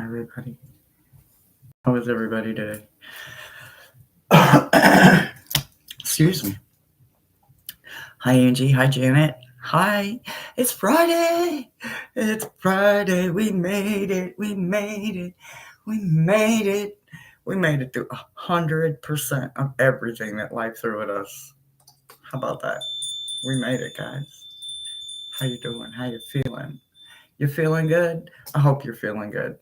everybody. How is everybody today? Excuse me. Hi, Angie. Hi, Janet. Hi. It's Friday. It's Friday. We made it. We made it. We made it. We made it through 100% of everything that life threw at us. How about that? We made it, guys. How you doing? How you feeling? You feeling good? I hope you're feeling good.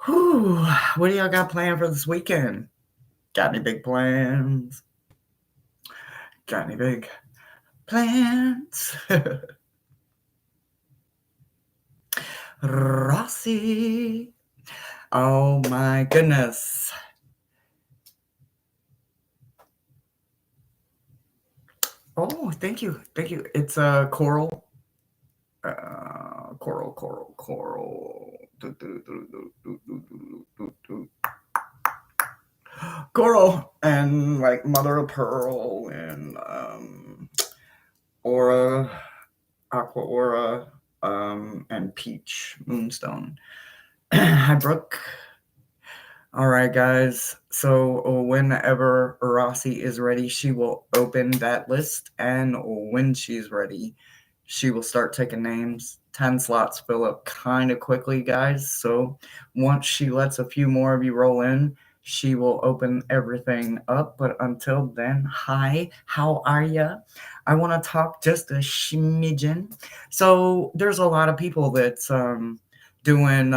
Whew. What do y'all got planned for this weekend? Got any big plans? Got any big plans? Rossi. Oh my goodness. Oh, thank you. Thank you. It's a coral. Coral. Coral and like mother of pearl and aura, aqua aura, and peach moonstone. Hi, Brooke. All right, guys. So whenever Rossi is ready, she will open that list, and when she's ready, she will start taking names. 10 slots fill up kind of quickly, guys. So once she lets a few more of you roll in, she will open everything up. But until then, hi, how are ya? I want to talk just a smidgen. So there's a lot of people that's doing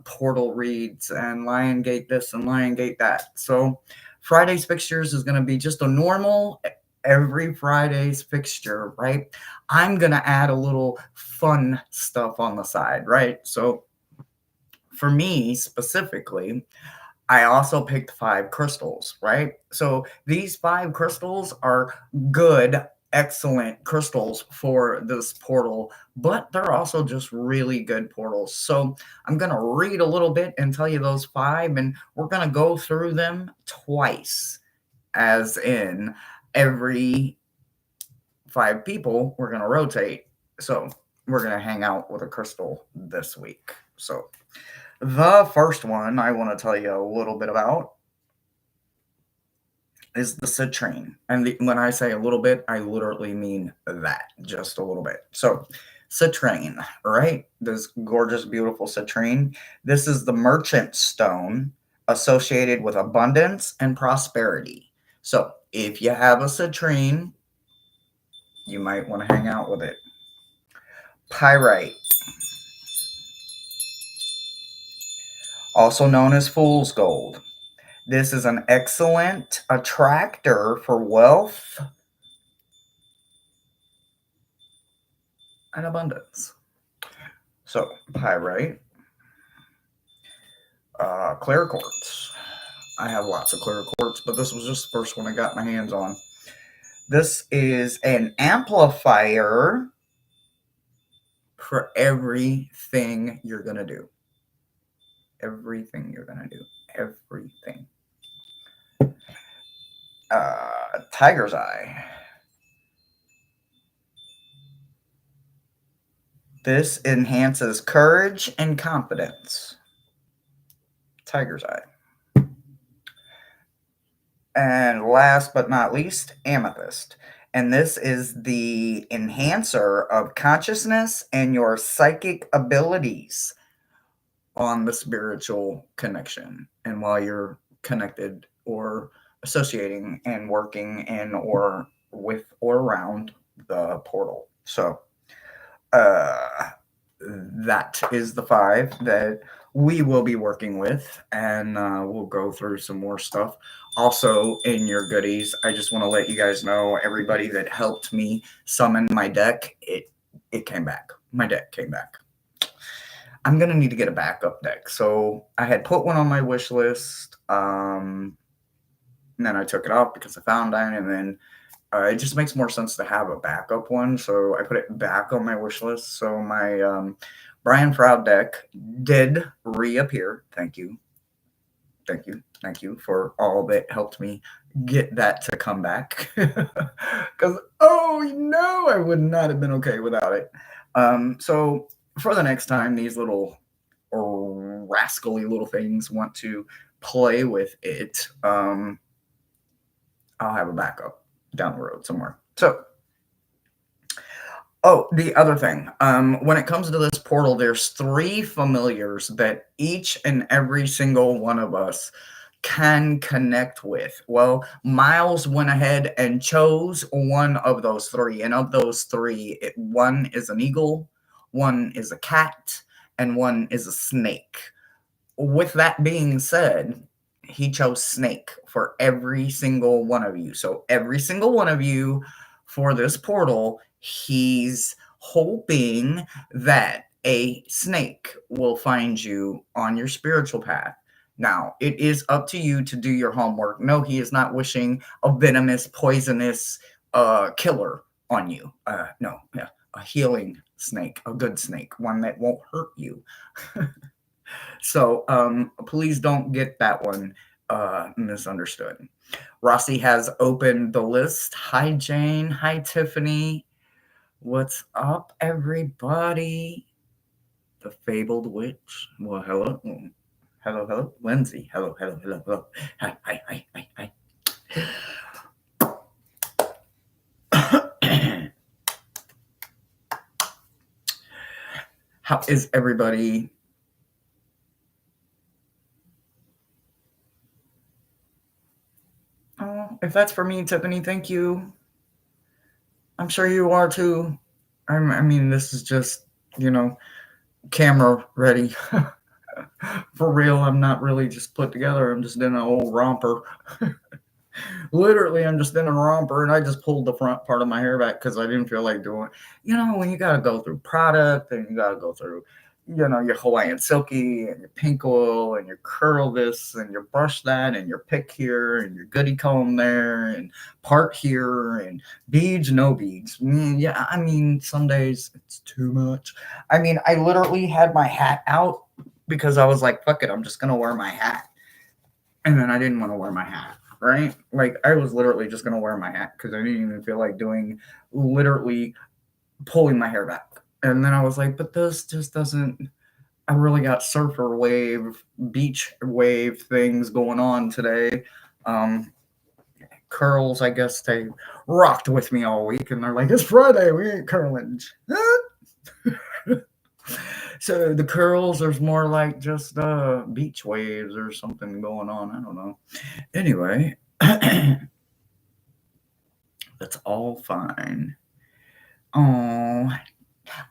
portal reads and Lion Gate this and Lion Gate that. So Friday's fixtures is going to be just a normal every Friday's fixture, right? I'm going to add a little fun stuff on the side, right? So for me specifically, I also picked 5 crystals, right? So these 5 crystals are good, excellent crystals for this portal, but they're also just really good portals. So I'm going to read a little bit and tell you those 5, and we're going to go through them twice, as in every 5 people, we're going to rotate. So we're going to hang out with a crystal this week. So the first one I want to tell you a little bit about is the citrine. And when I say a little bit, I literally mean that, just a little bit. So citrine, right? This gorgeous, beautiful citrine. This is the merchant stone associated with abundance and prosperity. So if you have a citrine, you might want to hang out with it. Pyrite, also known as fool's gold. This is an excellent attractor for wealth and abundance. So, pyrite, clear quartz. I have lots of clear quartz, but this was just the first one I got my hands on. This is an amplifier for everything you're going to do. Everything you're going to do. Everything. Tiger's eye. This enhances courage and confidence. Tiger's eye. And last but not least, amethyst. And this is the enhancer of consciousness and your psychic abilities on the spiritual connection. And while you're connected or associating and working in or with or around the portal. So that is the 5 that we will be working with, and we'll go through some more stuff. Also, in your goodies, I just want to let you guys know, everybody that helped me summon my deck, it came back. My deck came back. I'm gonna need to get a backup deck. So I had put one on my wish list, and then I took it off because I found one, and then it just makes more sense to have a backup one. So I put it back on my wish list. So my Brian Froud deck did reappear. Thank you for all that helped me get that to come back. Because, I would not have been okay without it. So for the next time, these little rascally little things want to play with it, I'll have a backup down the road somewhere. So, oh, the other thing, when it comes to this portal, there's 3 familiars that each and every single one of us can connect with. Well, Miles went ahead and chose one of those 3, and of those 3, one is an eagle, one is a cat, and one is a snake. With that being said, he chose snake for every single one of you. So every single one of you for this portal, he's hoping that a snake will find you on your spiritual path. Now, it is up to you to do your homework. No, he is not wishing a venomous, poisonous killer on you. No, yeah, a healing snake, a good snake, one that won't hurt you. So please don't get that one misunderstood. Rossi has opened the list. Hi, Jane. Hi, Tiffany. What's up, everybody? The fabled witch. Well, hello. Hello, hello. Lindsay. Hello, hello, hello, hello. Hi, hi, hi, hi, hi. How is everybody? Oh, if that's for me, Tiffany, thank you. I'm sure you are too. I mean, this is just, camera ready. For real, I'm not really just put together. I'm just in an old romper. Literally, I'm just in a romper, and I just pulled the front part of my hair back because I didn't feel like doing. When you got to go through product and you got to go through, your Hawaiian silky and your pink oil and your curl this and your brush that and your pick here and your goody comb there and part here and beads, no beads. Yeah, I mean, some days it's too much. I mean, I literally had my hat out because I was like, fuck it, I'm just gonna wear my hat. And then I didn't want to wear my hat, right? Like I was literally just gonna wear my hat because I didn't even feel like doing literally pulling my hair back. And then I was like, but this just doesn't. I really got surfer wave, beach wave things going on today. Curls, I guess they rocked with me all week, and they're like, it's Friday, we ain't curling. So the curls, there's more like just beach waves or something going on. I don't know. Anyway, that's all fine. Oh,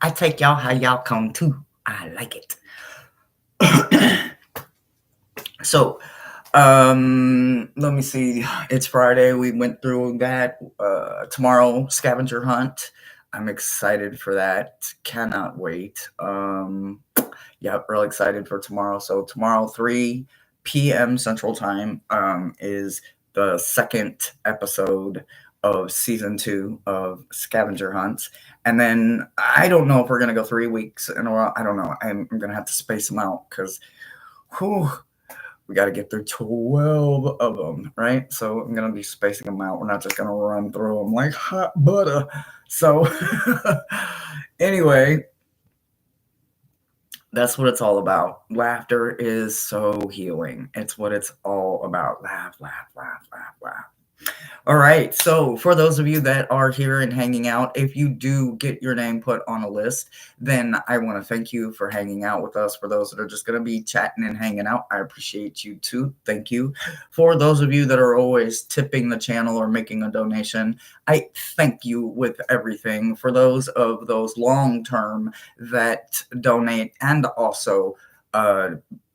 I take y'all how y'all come too. I like it. So, let me see. It's Friday. We went through that. Tomorrow, scavenger hunt. I'm excited for that. Cannot wait. Yeah, real excited for tomorrow. So tomorrow, 3 p.m. Central Time, is the second episode of season 2 of Scavenger Hunts. And then I don't know if we're gonna go 3 weeks in a row. I don't know. I'm gonna have to space them out because, we got to get through 12 of them, right? So I'm going to be spacing them out. We're not just going to run through them like hot butter. So anyway, that's what it's all about. Laughter is so healing. It's what it's all about. Laugh, laugh, laugh, laugh, laugh. All right. So, for those of you that are here and hanging out, if you do get your name put on a list, then I want to thank you for hanging out with us. For those that are just going to be chatting and hanging out, I appreciate you too. Thank you. For those of you that are always tipping the channel or making a donation, I thank you with everything. For those of those long term that donate and also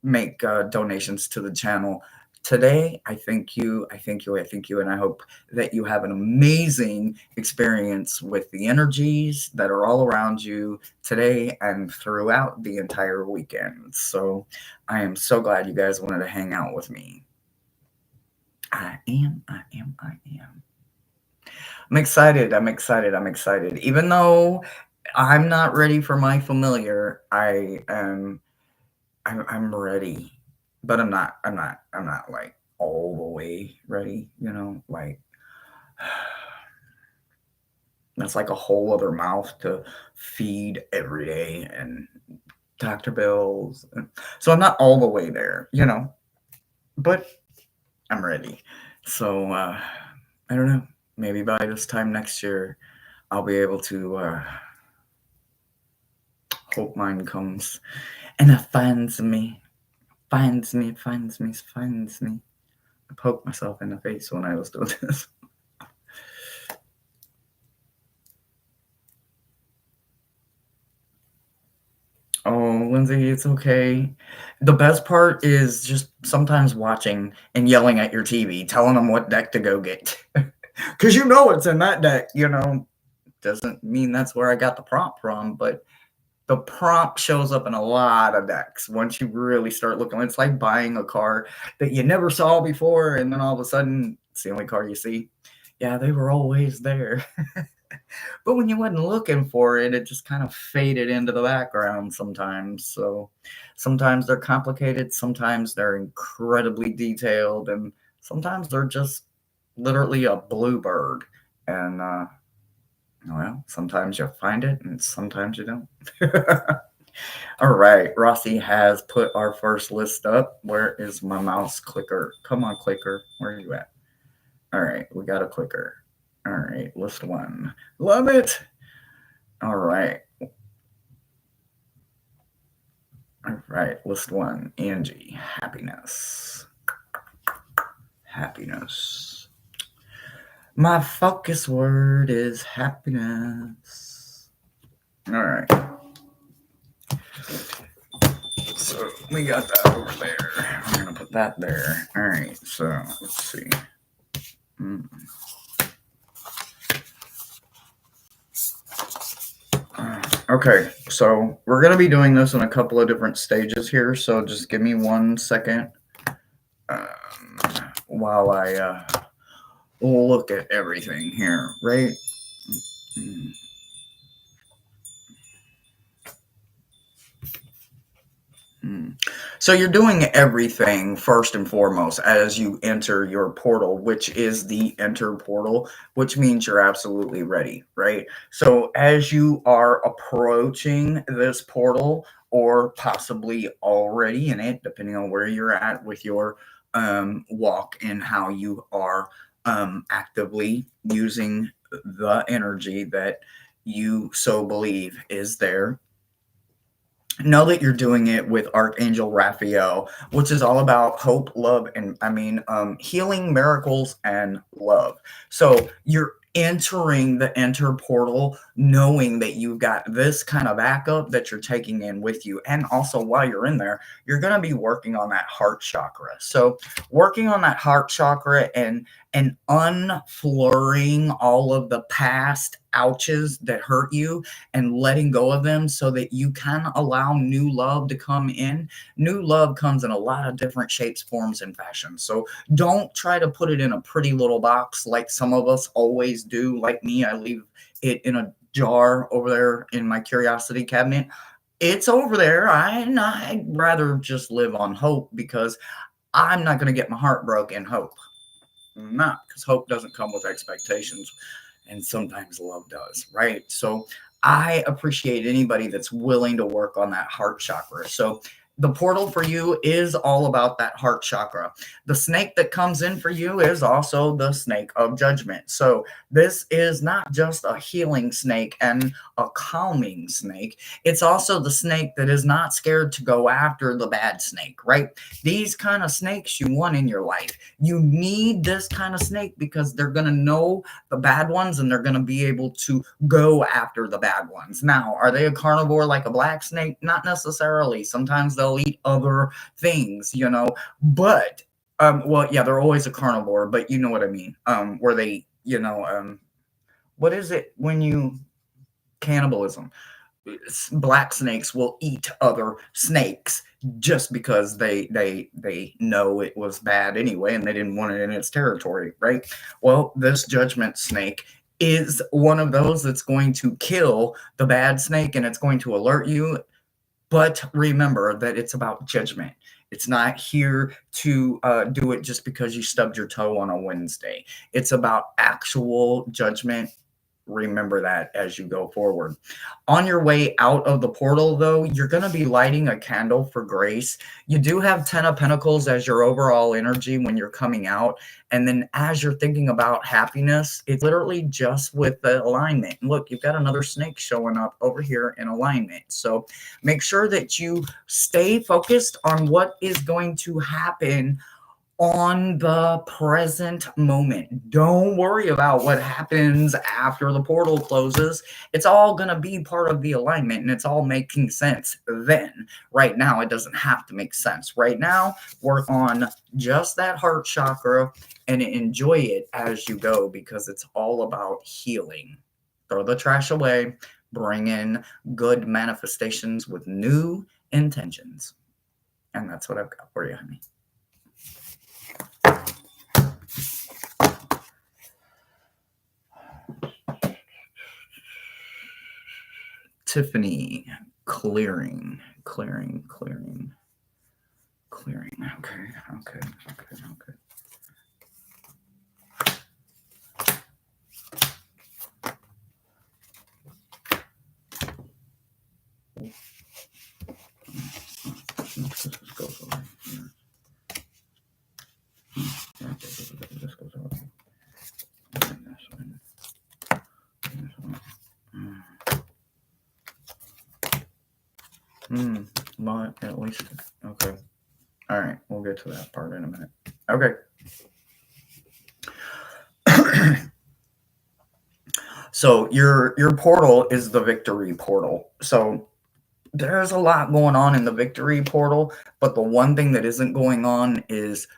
make donations to the channel. Today, I thank you, I thank you, I thank you, and I hope that you have an amazing experience with the energies that are all around you today and throughout the entire weekend. So I am so glad you guys wanted to hang out with me. I am. I'm excited. Even though I'm not ready for my familiar, I'm ready. But I'm not like all the way ready, like that's like a whole other mouth to feed every day. And Dr. Bills. So I'm not all the way there, but I'm ready. So I don't know. Maybe by this time next year, I'll be able to hope mine comes and it finds me. Finds me. I poked myself in the face when I was doing this. Oh, Lindsay, it's okay. The best part is just sometimes watching and yelling at your TV, telling them what deck to go get. Because it's in that deck, Doesn't mean that's where I got the prompt from, but the prompt shows up in a lot of decks once you really start looking. It's like buying a car that you never saw before, and then all of a sudden, it's the only car you see. Yeah, they were always there. But when you wasn't looking for it, it just kind of faded into the background sometimes. So sometimes they're complicated, sometimes they're incredibly detailed, and sometimes they're just literally a bluebird. And well, sometimes you'll find it and sometimes you don't. All right, Rossi has put our first list up. Where is my mouse clicker? Come on, clicker. Where are you at? All right, we got a clicker. All right, list one. Love it. All right. All right, list one. Angie, happiness. Happiness. My focus word is happiness. All right. So we got that over there. I'm going to put that there. All right, so let's see. Okay, so we're going to be doing this in a couple of different stages here, so just give me 1 second while I look at everything here, right? So you're doing everything first and foremost as you enter your portal, which is the enter portal, which means you're absolutely ready, right? So as you are approaching this portal, or possibly already in it, depending on where you're at with your walk and how you are actively using the energy that you so believe is there, know that you're doing it with Archangel Raphael, which is all about hope, love, and healing, miracles, and love. So you're entering the enter portal knowing that you've got this kind of backup that you're taking in with you. And also while you're in there, you're going to be working on that heart chakra. So working on that heart chakra and unflooring all of the past ouches that hurt you and letting go of them so that you can allow new love to come in. New love comes in a lot of different shapes, forms, and fashions. So don't try to put it in a pretty little box like some of us always do. Like me, I leave it in a jar over there in my curiosity cabinet. It's over there. I'd rather just live on hope because I'm not going to get my heart broken. Hope. Not because hope doesn't come with expectations, and sometimes love does, right? So I appreciate anybody that's willing to work on that heart chakra. So the portal for you is all about that heart chakra. The snake that comes in for you is also the snake of judgment. So this is not just a healing snake and a calming snake. It's also the snake that is not scared to go after the bad snake, right? These kind of snakes you want in your life. You need this kind of snake because they're going to know the bad ones and they're going to be able to go after the bad ones. Now, are they a carnivore like a black snake? Not necessarily. Sometimes they'll eat other things, but well, yeah, they're always a carnivore, but you know what I mean. Where they, what is it when you cannibalism? Black snakes will eat other snakes just because they know it was bad anyway and they didn't want it in its territory, right? Well, this judgment snake is one of those that's going to kill the bad snake and it's going to alert you. But remember that it's about judgment. It's not here to do it just because you stubbed your toe on a Wednesday. It's about actual judgment remember that as you go forward. On your way out of the portal, though, you're going to be lighting a candle for grace. You do have 10 of Pentacles as your overall energy when you're coming out. And then as you're thinking about happiness, it's literally just with the alignment. Look, you've got another snake showing up over here in alignment. So make sure that you stay focused on what is going to happen on the present moment. Don't worry about what happens after the portal closes. It's all going to be part of the alignment and it's all making sense then. Right now, it doesn't have to make sense. Right now, work on just that heart chakra and enjoy it as you go because it's all about healing. Throw the trash away, bring in good manifestations with new intentions. And that's what I've got for you, honey. Tiffany, clearing. Okay. But at least, okay. All right, we'll get to that part in a minute. Okay. So your portal is the victory portal. So there's a lot going on in the victory portal, but the one thing that isn't going on is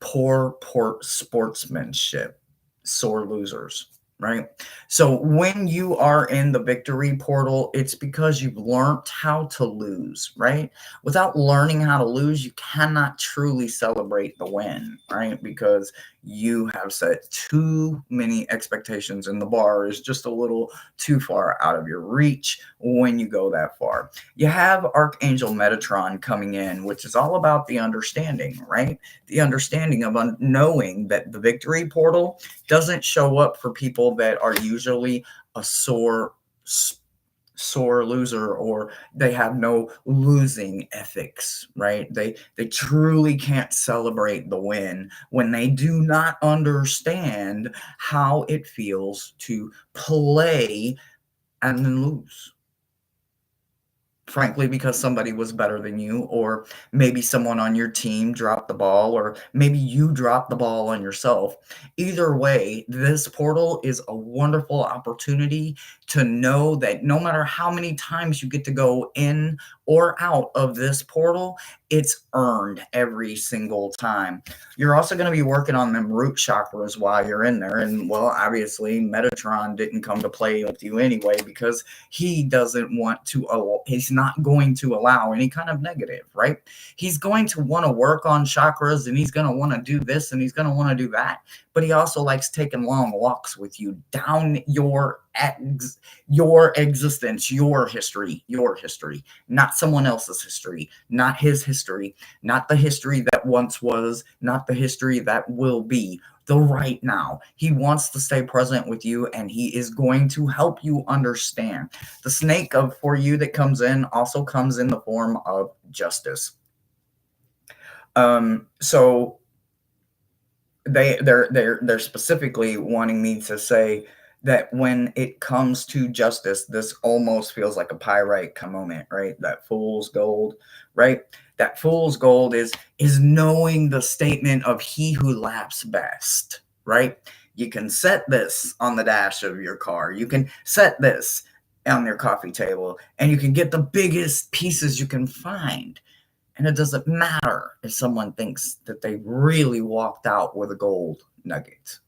poor sportsmanship, sore losers, right? So when you are in the victory portal, it's because you've learned how to lose, right? Without learning how to lose, you cannot truly celebrate the win, right? Because you have set too many expectations and the bar is just a little too far out of your reach when you go that far. You have Archangel Metatron coming in, which is all about the understanding, right? The understanding of knowing that the victory portal doesn't show up for people that are usually a sore loser or they have no losing ethics, right? They truly can't celebrate the win when they do not understand how it feels to play and then lose. Frankly, because somebody was better than you, or maybe someone on your team dropped the ball, or maybe you dropped the ball on yourself. Either way, this portal is a wonderful opportunity to know that no matter how many times you get to go in or out of this portal, it's earned every single time. You're also going to be working on them root chakras while you're in there. And well, obviously, Metatron didn't come to play with you anyway because he doesn't want to, he's not going to allow any kind of negative, right? He's going to want to work on chakras and he's going to want to do this and he's going to want to do that. But he also likes taking long walks with you down your existence, your history, not someone else's history, not his history, not the history that once was, not the history that will be, the right now. He wants to stay present with you and he is going to help you understand. The snake for you that comes in also comes in the form of justice. So they're specifically wanting me to say that when it comes to justice, this almost feels like a pyrite moment, right? That fool's gold, right? That fool's gold is knowing the statement of he who laughs best, right? You can set this on the dash of your car. You can set this on your coffee table and you can get the biggest pieces you can find. And it doesn't matter if someone thinks that they really walked out with a gold nugget.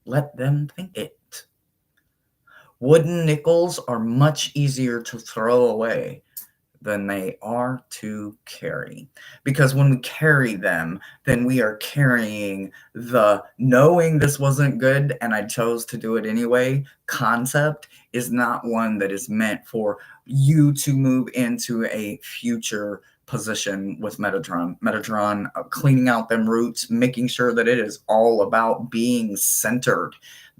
Let them think it. Wooden nickels are much easier to throw away than they are to carry. Because when we carry them, then we are carrying the knowing this wasn't good and I chose to do it anyway concept is not one that is meant for you to move into a future position with Metatron. Metatron cleaning out them roots, making sure that it is all about being centered.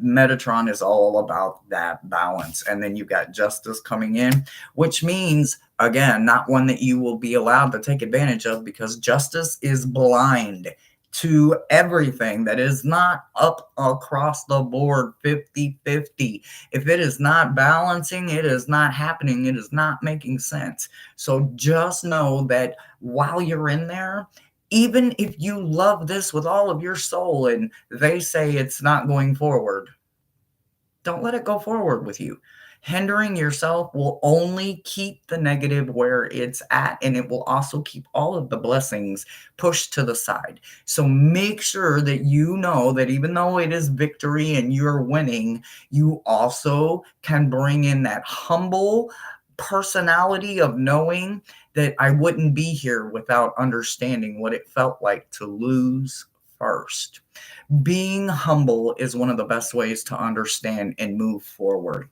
Metatron is all about that balance. And then you got Justice coming in, which means, again, not one that you will be allowed to take advantage of, because Justice is blind to everything that is not up across the board 50-50. If it is not balancing, it is not happening, it is not making sense. So just know that while you're in there, even if you love this with all of your soul and they say it's not going forward, don't let it go forward with you. Hindering yourself will only keep the negative where it's at, and it will also keep all of the blessings pushed to the side. So make sure that you know that even though it is victory and you're winning, you also can bring in that humble personality of knowing that I wouldn't be here without understanding what it felt like to lose first. Being humble is one of the best ways to understand and move forward.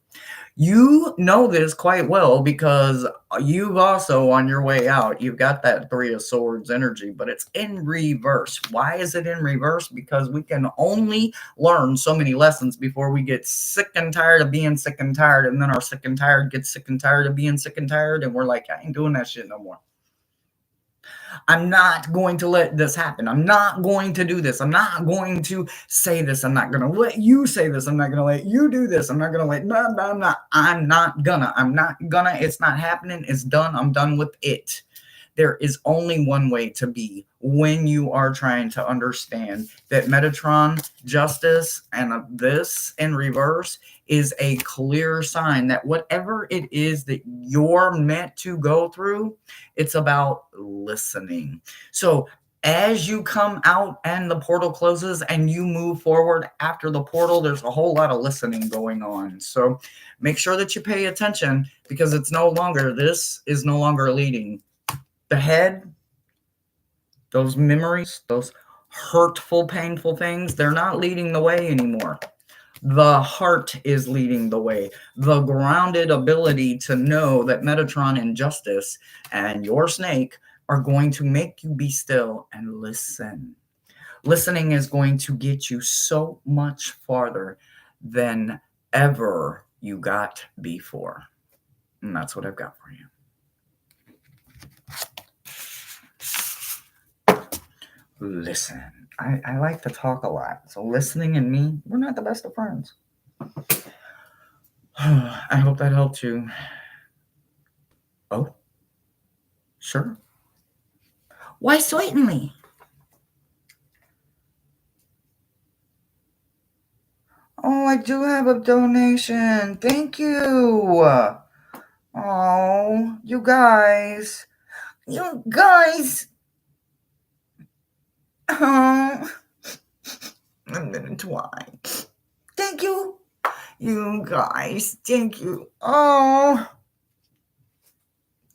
You know this quite well because you've also, on your way out, you've got that Three of Swords energy, but it's in reverse. Why is it in reverse? Because we can only learn so many lessons before we get sick and tired of being sick and tired, and then our sick and tired gets sick and tired of being sick and tired, and we're like, I ain't doing that shit no more. I'm not going to let this happen. I'm not going to do this. I'm not going to say this. I'm not going to let you say this. I'm not going to let you do this. I'm not going to let, no, I'm not. I'm not gonna. It's not happening. It's done. I'm done with it. There is only one way to be when you are trying to understand that Metatron, Justice, and this in reverse is a clear sign that whatever it is that you're meant to go through, it's about listening. So as you come out and the portal closes and you move forward after the portal, there's a whole lot of listening going on. So make sure that you pay attention, because this is no longer leading. The head, those memories, those hurtful, painful things, they're not leading the way anymore. The heart is leading the way. The grounded ability to know that Metatron and Justice and your snake are going to make you be still and listen. Listening is going to get you so much farther than ever you got before. And that's what I've got for you. Listen. I like to talk a lot. So listening and me, we're not the best of friends. I hope that helped you. Oh, sure. Why, certainly. Oh, I do have a donation. Thank you. Oh, you guys. You guys. Oh, I'm gonna try. Thank you. You guys. Thank you. Oh.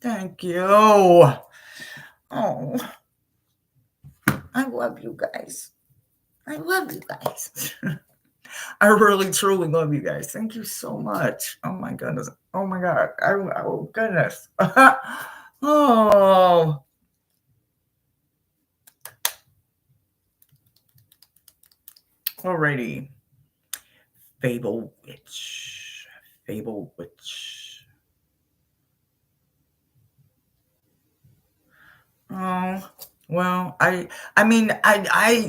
Thank you. Oh. I love you guys. I love you guys. I really, truly love you guys. Thank you so much. Oh my goodness. Oh my God. Oh goodness. Oh. Alrighty. Fable Witch. Fable Witch. Oh, well, I mean, I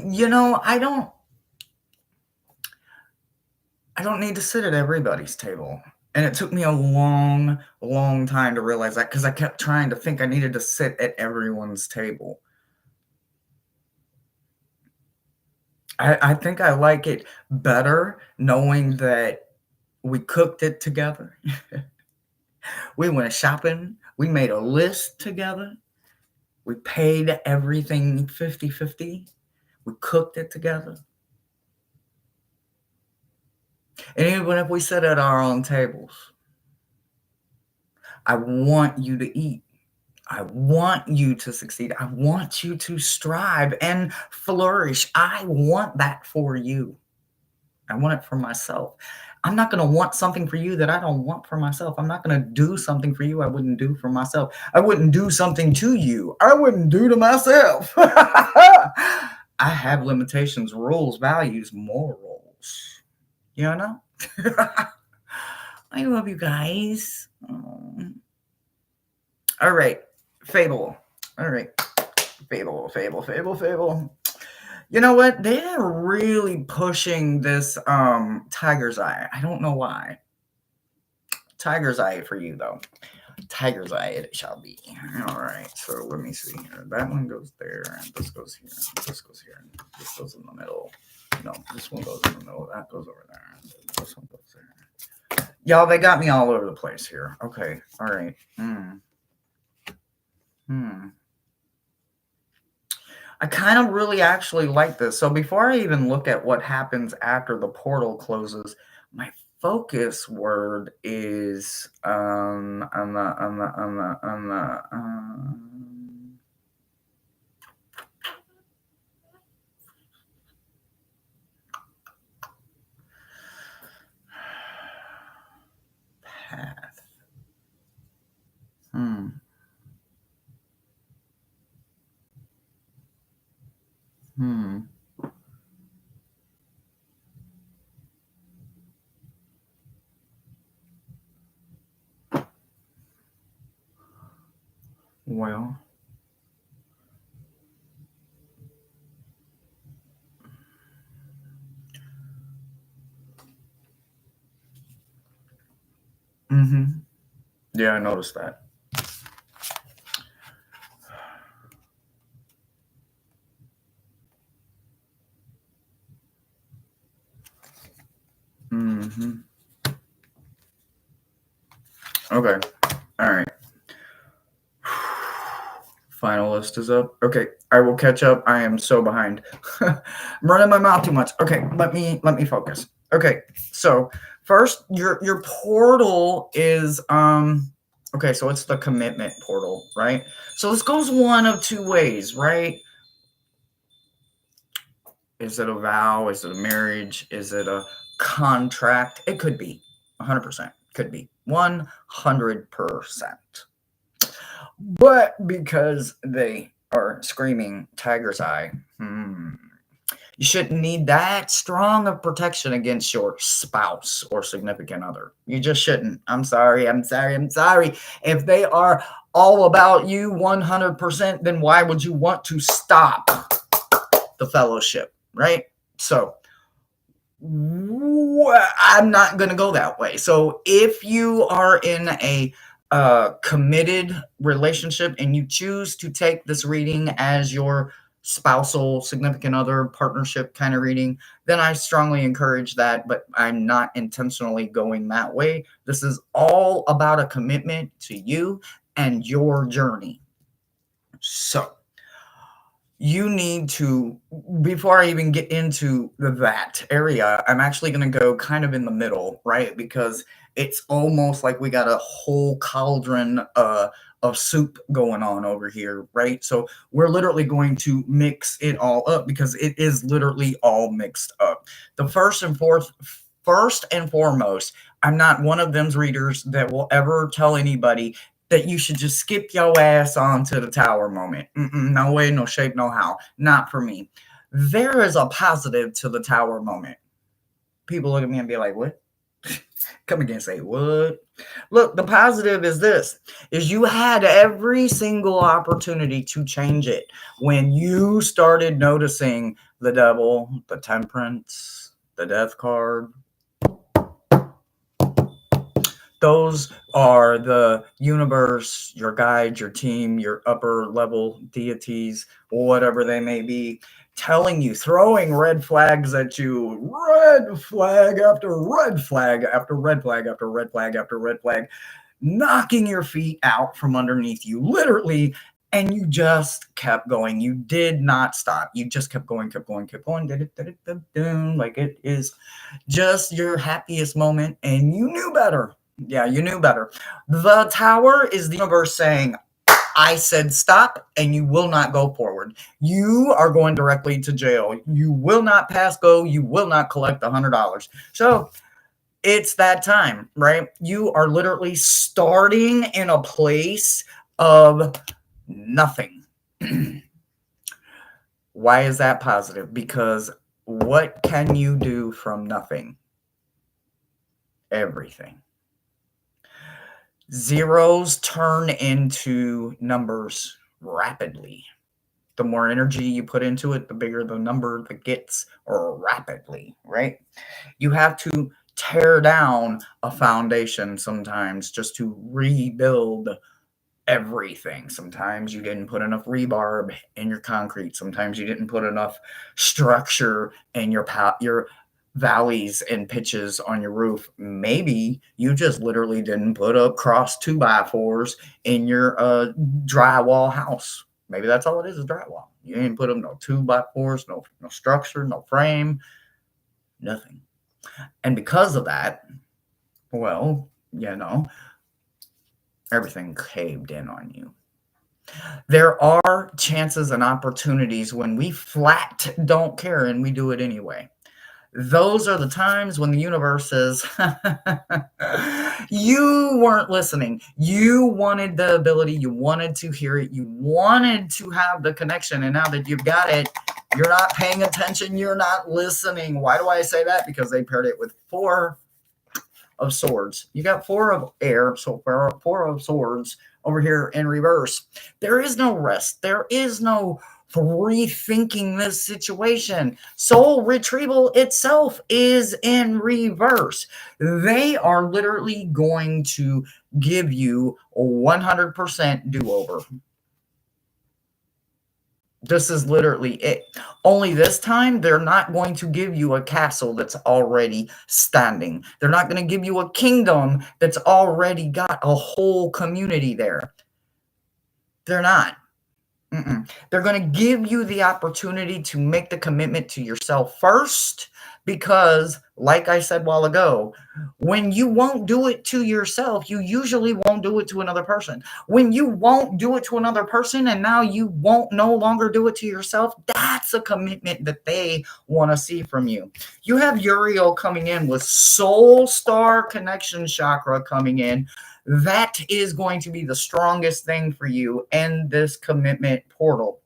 don't need to sit at everybody's table. And it took me a long, long time to realize that, because I kept trying to think I needed to sit at everyone's table. I think I like it better knowing that we cooked it together. We went shopping. We made a list together. We paid everything 50-50. We cooked it together. And even if we sit at our own tables, I want you to eat. I want you to succeed. I want you to strive and flourish. I want that for you. I want it for myself. I'm not going to want something for you that I don't want for myself. I'm not going to do something for you I wouldn't do for myself. I wouldn't do something to you I wouldn't do to myself. I have limitations, rules, values, morals. You know? I love you guys. All right. Fable. All right. Fable. You know what? They're really pushing this Tiger's Eye. I don't know why. Tiger's Eye for you, though. Tiger's Eye it shall be. All right. So let me see here. That one goes there, and this goes here. This goes here. And this goes in the middle. No, this one goes in the middle. That goes over there. And this one goes there. Y'all, they got me all over the place here. Okay. All right. I kind of really actually like this. So before I even look at what happens after the portal closes, my focus word is path. Well, yeah, I noticed that. Okay. All right. Final list is up. Okay, I will catch up. I am so behind. I'm running my mouth too much. Okay, let me focus. Okay, so first, your portal is okay, so it's the commitment portal, right? So this goes one of two ways, right? Is it a vow? Is it a marriage? Is it a contract? It could be 100%. Could be 100%. But because they are screaming Tiger's Eye, you shouldn't need that strong of protection against your spouse or significant other. You just shouldn't. I'm sorry. If they are all about you 100%, then why would you want to stop the fellowship, right? So I'm not going to go that way. So if you are in a committed relationship and you choose to take this reading as your spousal, significant other, partnership kind of reading, then I strongly encourage that, but I'm not intentionally going that way. This is all about a commitment to you and your journey. So you need to, before I even get into that area, I'm actually going to go kind of in the middle, right? Because it's almost like we got a whole cauldron of soup going on over here, right? So we're literally going to mix it all up because it is literally all mixed up. The first and foremost, I'm not one of them's readers that will ever tell anybody that you should just skip your ass onto the tower moment. No way, no shape, no how. Not for me. There is a positive to the tower moment. People look at me and be like, what? Come again and say, what? Look, the positive is this, is you had every single opportunity to change it when you started noticing the devil, the temperance, the death card. Those are the universe, your guide, your team, your upper level deities, whatever they may be, telling you, throwing red flags at you, red flag after red flag after red flag after red flag after red flag, knocking your feet out from underneath you, literally, and you just kept going. You did not stop. You just kept going, like it is just your happiest moment, and you knew better. Yeah, you knew better. The tower is the universe saying, I said stop, and you will not go forward. You are going directly to jail. You will not pass go. You will not collect $100. So it's that time, right? You are literally starting in a place of nothing. Why is that positive? Because what can you do from nothing? Everything. Zeros turn into numbers rapidly. The more energy you put into it, the bigger the number that gets, or rapidly, right? You have to tear down a foundation sometimes just to rebuild everything. Sometimes you didn't put enough rebarb in your concrete. Sometimes you didn't put enough structure in your valleys and pitches on your roof. Maybe you just literally didn't put up cross 2x4s in your drywall house. Maybe that's all it is drywall. You didn't put up no 2x4s, no structure, no frame, nothing. And because of that, well, everything caved in on you. There are chances and opportunities when we flat don't care and we do it anyway. Those are the times when the universe says, you weren't listening. You wanted the ability. You wanted to hear it. You wanted to have the connection. And now that you've got it, you're not paying attention. You're not listening. Why do I say that? Because they paired it with 4 of swords. You got 4 of air, so 4 of swords over here in reverse. There is no rest. There is no rethinking this situation. Soul retrieval itself is in reverse. They are literally going to give you a 100% do-over. This is literally it. Only this time, they're not going to give you a castle that's already standing. They're not going to give you a kingdom that's already got a whole community there. They're not. They're going to give you the opportunity to make the commitment to yourself first, because, like I said a while ago, when you won't do it to yourself, you usually won't do it to another person. When you won't do it to another person and now you won't no longer do it to yourself, that's a commitment that they want to see from you. You have Uriel coming in with Soul Star Connection Chakra coming in. That is going to be the strongest thing for you in this commitment portal.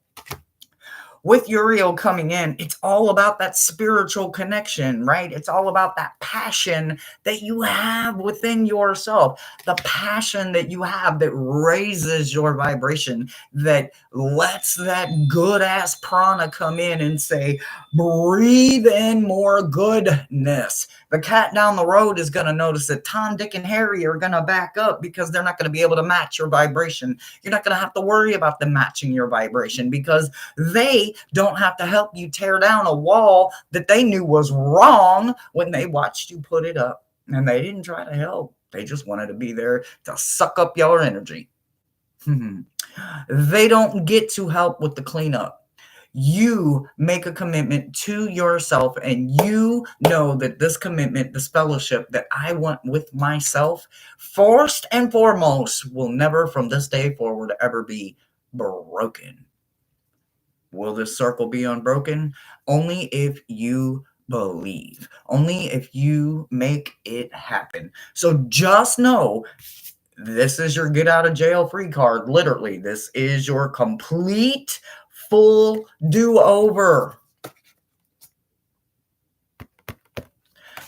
With Uriel coming in, it's all about that spiritual connection, right? It's all about that passion that you have within yourself, the passion that you have that raises your vibration, that lets that good ass prana come in and say, breathe in more goodness. The cat down the road is going to notice that Tom, Dick, and Harry are going to back up because they're not going to be able to match your vibration. You're not going to have to worry about them matching your vibration because they don't have to help you tear down a wall that they knew was wrong when they watched you put it up. And they didn't try to help. They just wanted to be there to suck up your energy. They don't get to help with the cleanup. You make a commitment to yourself, and you know that this commitment, this fellowship that I want with myself, first and foremost, will never from this day forward ever be broken. Will this circle be unbroken? Only if you believe. Only if you make it happen. So just know, this is your get out of jail free card. Literally, this is your complete full do-over.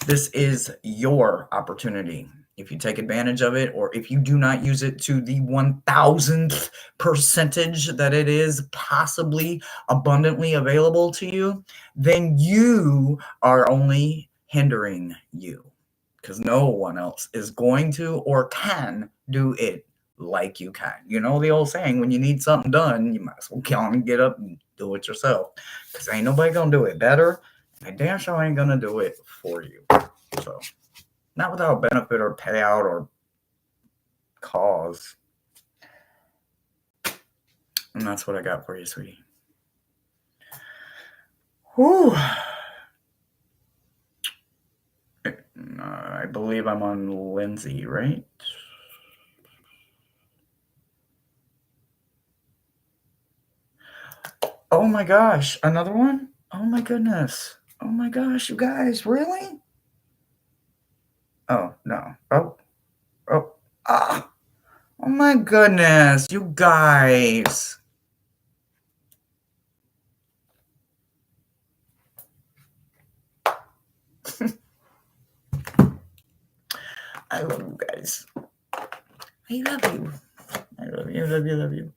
This is your opportunity. If you take advantage of it, or if you do not use it to the 1000th percentage that it is possibly abundantly available to you, then you are only hindering you, because no one else is going to or can do it like you can. You know the old saying, when you need something done, you might as well get on and get up and do it yourself, because ain't nobody gonna do it better. I damn sure ain't gonna do it for you. So, not without benefit or payout or cause. And that's what I got for you, sweetie. Whew. I believe I'm on Lindsay, right? Oh my gosh, another one? Oh my goodness. Oh my gosh, you guys, really? Oh no. Oh. Ah. Oh my goodness, you guys. I love you guys. I love you. I love you, love you, love you.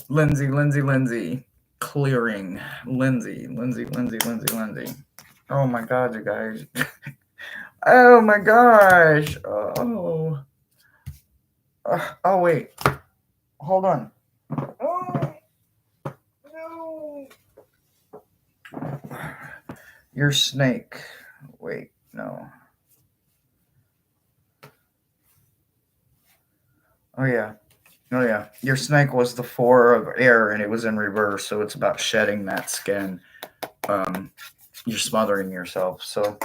Lindsay. Clearing. Lindsay. Oh my god, you guys. Oh my gosh. Oh wait. Hold on. Oh no. Your snake. Wait, no. Oh yeah. Your snake was the 4 of air and it was in reverse, so it's about shedding that skin. You're smothering yourself. So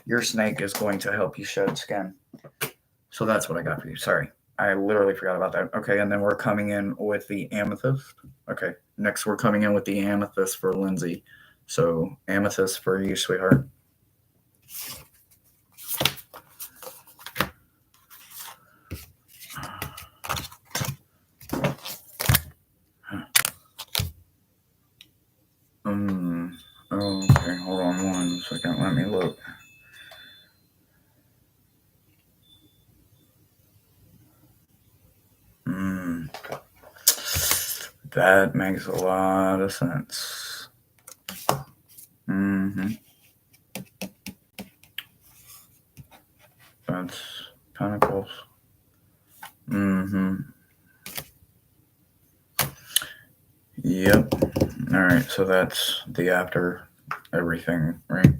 your snake is going to help you shed skin. So that's what I got for you. Sorry. I literally forgot about that. Okay, and then we're coming in with the amethyst. Okay, next we're coming in with the amethyst for Lindsay. So amethyst for you, sweetheart. Okay, hold on one second. Let me look. That makes a lot of sense. That's pentacles. Yep. All right. So that's the after everything, right?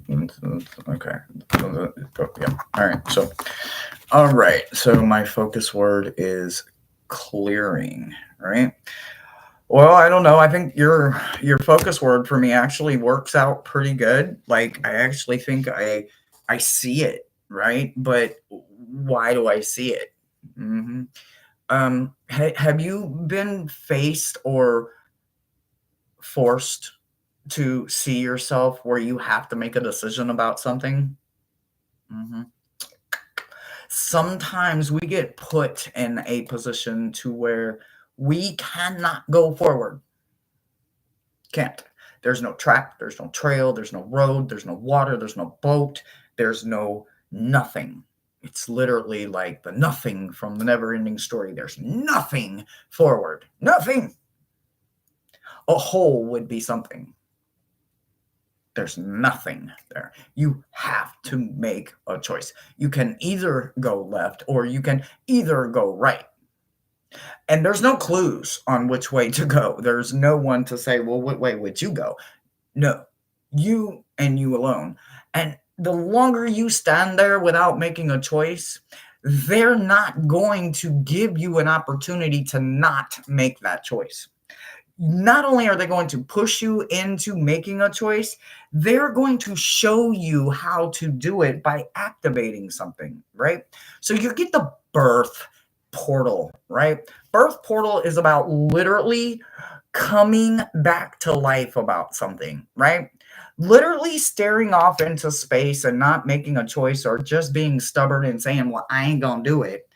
Okay. Yeah. All right. So my focus word is clearing, right? Well, I don't know. I think your focus word for me actually works out pretty good. Like I actually think I see it, right? But why do I see it? Have you been faced or forced to see yourself where you have to make a decision about something? Sometimes we get put in a position to where we cannot go forward. Can't. There's no track, there's no trail, there's no road, there's no water, there's no boat, there's no nothing. It's literally like the nothing from the never ending story. There's nothing forward. Nothing. A hole would be something. There's nothing there. You have to make a choice. You can either go left or you can either go right. And there's no clues on which way to go. There's no one to say, well, what way would you go? No, you and you alone. And the longer you stand there without making a choice, they're not going to give you an opportunity to not make that choice. Not only are they going to push you into making a choice, they're going to show you how to do it by activating something, right? So you get the birth portal, right? Birth portal is about literally coming back to life about something, right? Literally staring off into space and not making a choice or just being stubborn and saying, well, I ain't gonna do it,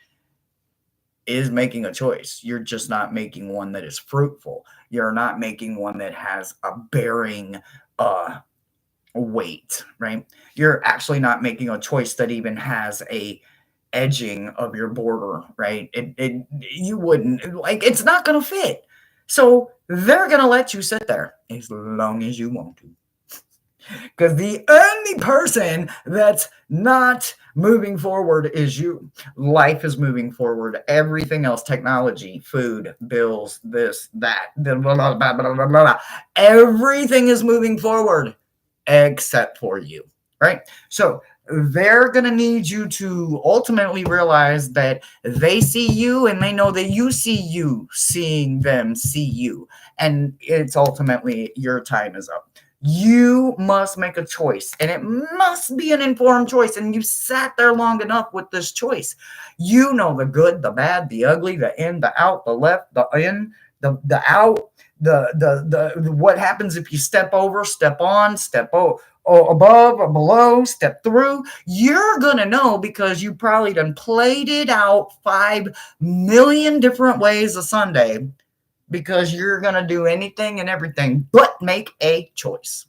is making a choice. You're just not making one that is fruitful. You're not making one that has a bearing weight, right? You're actually not making a choice that even has a edging of your border, right? You wouldn't, like, it's not gonna fit. So they're gonna let you sit there as long as you want to. Because the only person that's not moving forward is you. Life is moving forward. Everything else, technology, food, bills, this, that, blah, blah, blah, blah, blah, blah. Everything is moving forward except for you, right? So they're going to need you to ultimately realize that they see you and they know that you see you seeing them see you. And it's ultimately your time is up. You must make a choice, and it must be an informed choice. And you sat there long enough with this choice. You know the good, the bad, the ugly, the in, the out, the left, the in, the out, the what happens if you step over, step on, step above or below, step through. You're gonna know because you probably done played it out 5 million different ways a Sunday, because you're going to do anything and everything but make a choice.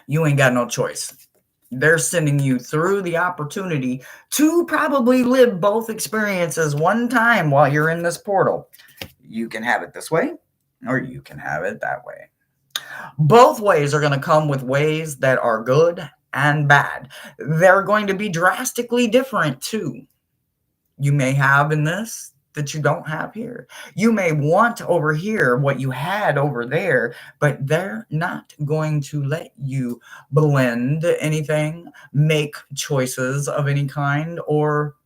You ain't got no choice. They're sending you through the opportunity to probably live both experiences one time while you're in this portal. You can have it this way, or you can have it that way. Both ways are going to come with ways that are good and bad. They're going to be drastically different too. You may have in this that you don't have here. You may want over here what you had over there, but they're not going to let you blend anything, make choices of any kind, or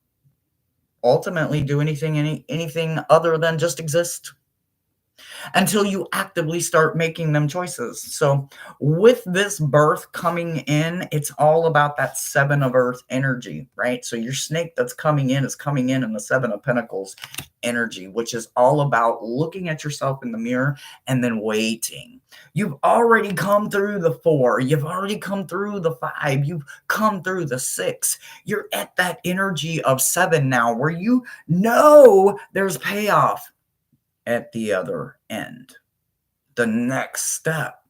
ultimately do anything other than just exist until you actively start making them choices. So with this birth coming in, it's all about that 7 of earth energy, right? So your snake that's coming in is coming in the 7 of pentacles energy, which is all about looking at yourself in the mirror and then waiting. You've already come through the 4, you've already come through the 5, you've come through the 6. You're at that energy of 7 now, where you know there's payoff at the other end. The next step.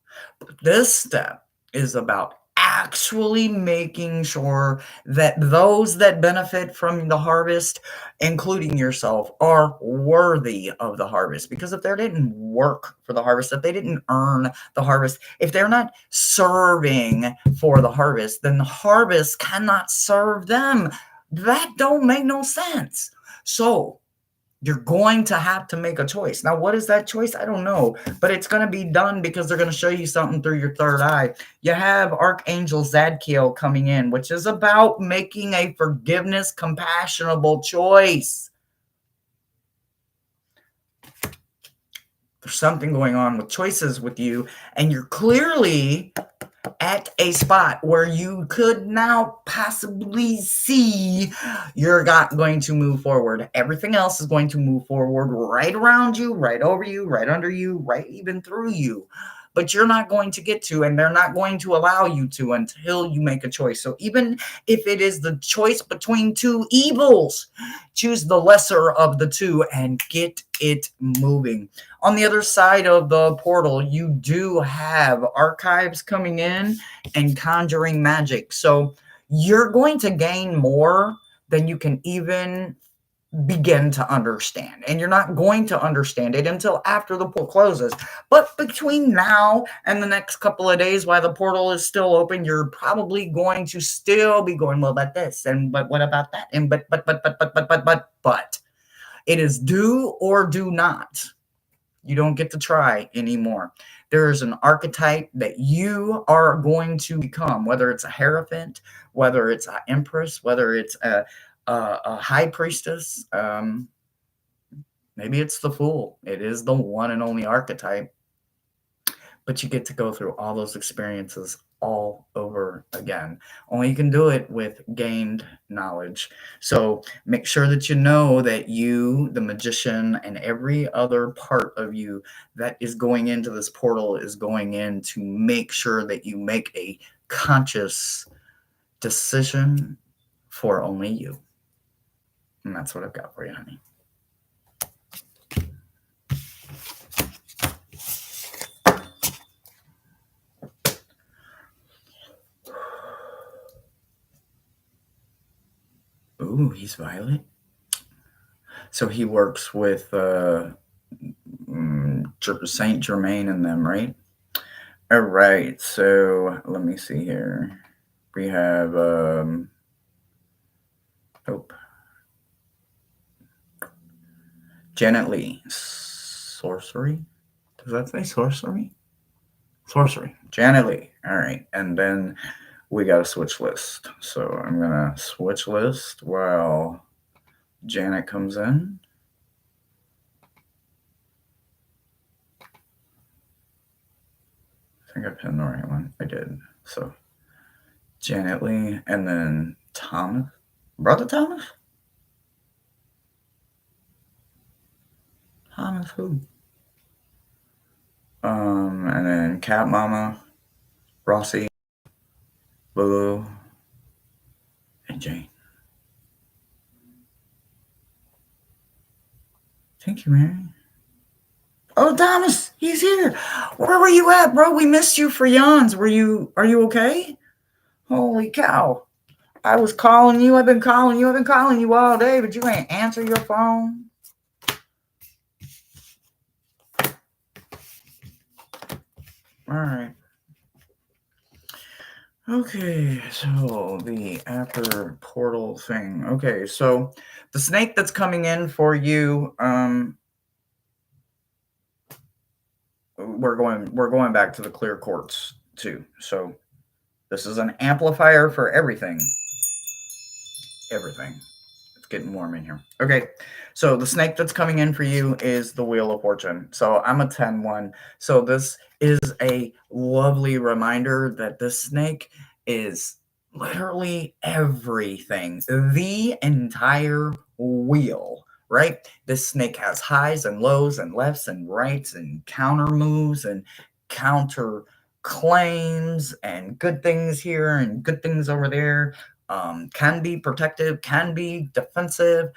This step is about actually making sure that those that benefit from the harvest, including yourself, are worthy of the harvest. Because if they didn't work for the harvest, if they didn't earn the harvest, if they're not serving for the harvest, then the harvest cannot serve them. That don't make no sense. So you're going to have to make a choice. Now, what is that choice? I don't know, but it's going to be done because they're going to show you something through your third eye. You have Archangel Zadkiel coming in, which is about making a forgiveness, compassionable choice. There's something going on with choices with you, and you're clearly at a spot where you could now possibly see you're not going to move forward. Everything else is going to move forward right around you, right over you, right under you, right even through you. But you're not going to get to, and they're not going to allow you to until you make a choice. So even if it is the choice between two evils, choose the lesser of the two and get it moving. On the other side of the portal, you do have archives coming in and conjuring magic. So you're going to gain more than you can even begin to understand. And you're not going to understand it until after the portal closes. But between now and the next couple of days, while the portal is still open, you're probably going to still be going, well, but this, and but what about that? And but. It is do or do not. You don't get to try anymore. There is an archetype that you are going to become, whether it's a Hierophant, whether it's an Empress, whether it's a High Priestess. Maybe it's the Fool. It is the one and only archetype. But you get to go through all those experiences all over again. Only you can do it with gained knowledge. So make sure that you know that you, the magician, and every other part of you that is going into this portal is going in to make sure that you make a conscious decision for only you. And that's what I've got for you, honey. Ooh, he's violet. So he works with Saint Germain and them, right? All right. So let me see here. We have Janet Lee, sorcery. Does that say sorcery? Sorcery. Janet Lee. All right. And then we got to switch list. So I'm going to switch list while Janet comes in. think I pinned the right one. I did. So Janet Lee, and then Thomas. Brother Thomas? Thomas who? And then Cat Mama, Rossi, Lulu, and Jane. Thank you, Mary. Oh, Thomas, he's here. Where were you at, bro? We missed you for yawns. Are you okay? Holy cow. I was calling you. I've been calling you all day, but you ain't answer your phone. All right. Okay, so the after portal thing. Okay, so the snake that's coming in for you, we're going back to the clear quartz too. So this is an amplifier for everything. Everything. It's getting warm in here. Okay, so the snake that's coming in for you is the Wheel of Fortune. So I'm a 10-1. So this is a lovely reminder that this snake is literally everything, the entire wheel, right? This snake has highs and lows and lefts and rights and counter moves and counter claims and good things here and good things over there. Can be protective, can be defensive.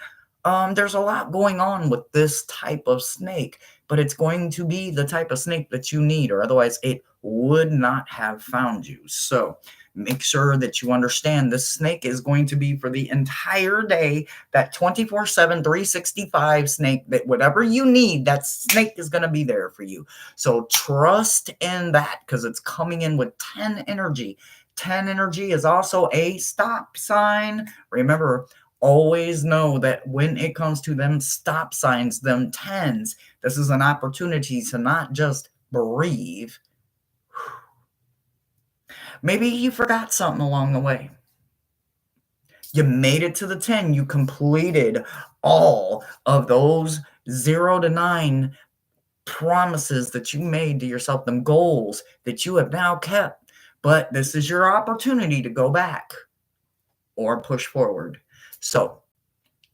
There's a lot going on with this type of snake, but it's going to be the type of snake that you need, or otherwise it would not have found you. So make sure that you understand this snake is going to be for the entire day, that 24/7, 365 snake, that whatever you need, that snake is going to be there for you. So trust in that, because it's coming in with 10 energy. 10 energy is also a stop sign. Remember, always know that when it comes to them stop signs, them 10s, this is an opportunity to not just breathe. Maybe you forgot something along the way. You made it to the 10. You completed all of those 0 to 9 promises that you made to yourself, them goals that you have now kept. But this is your opportunity to go back or push forward. So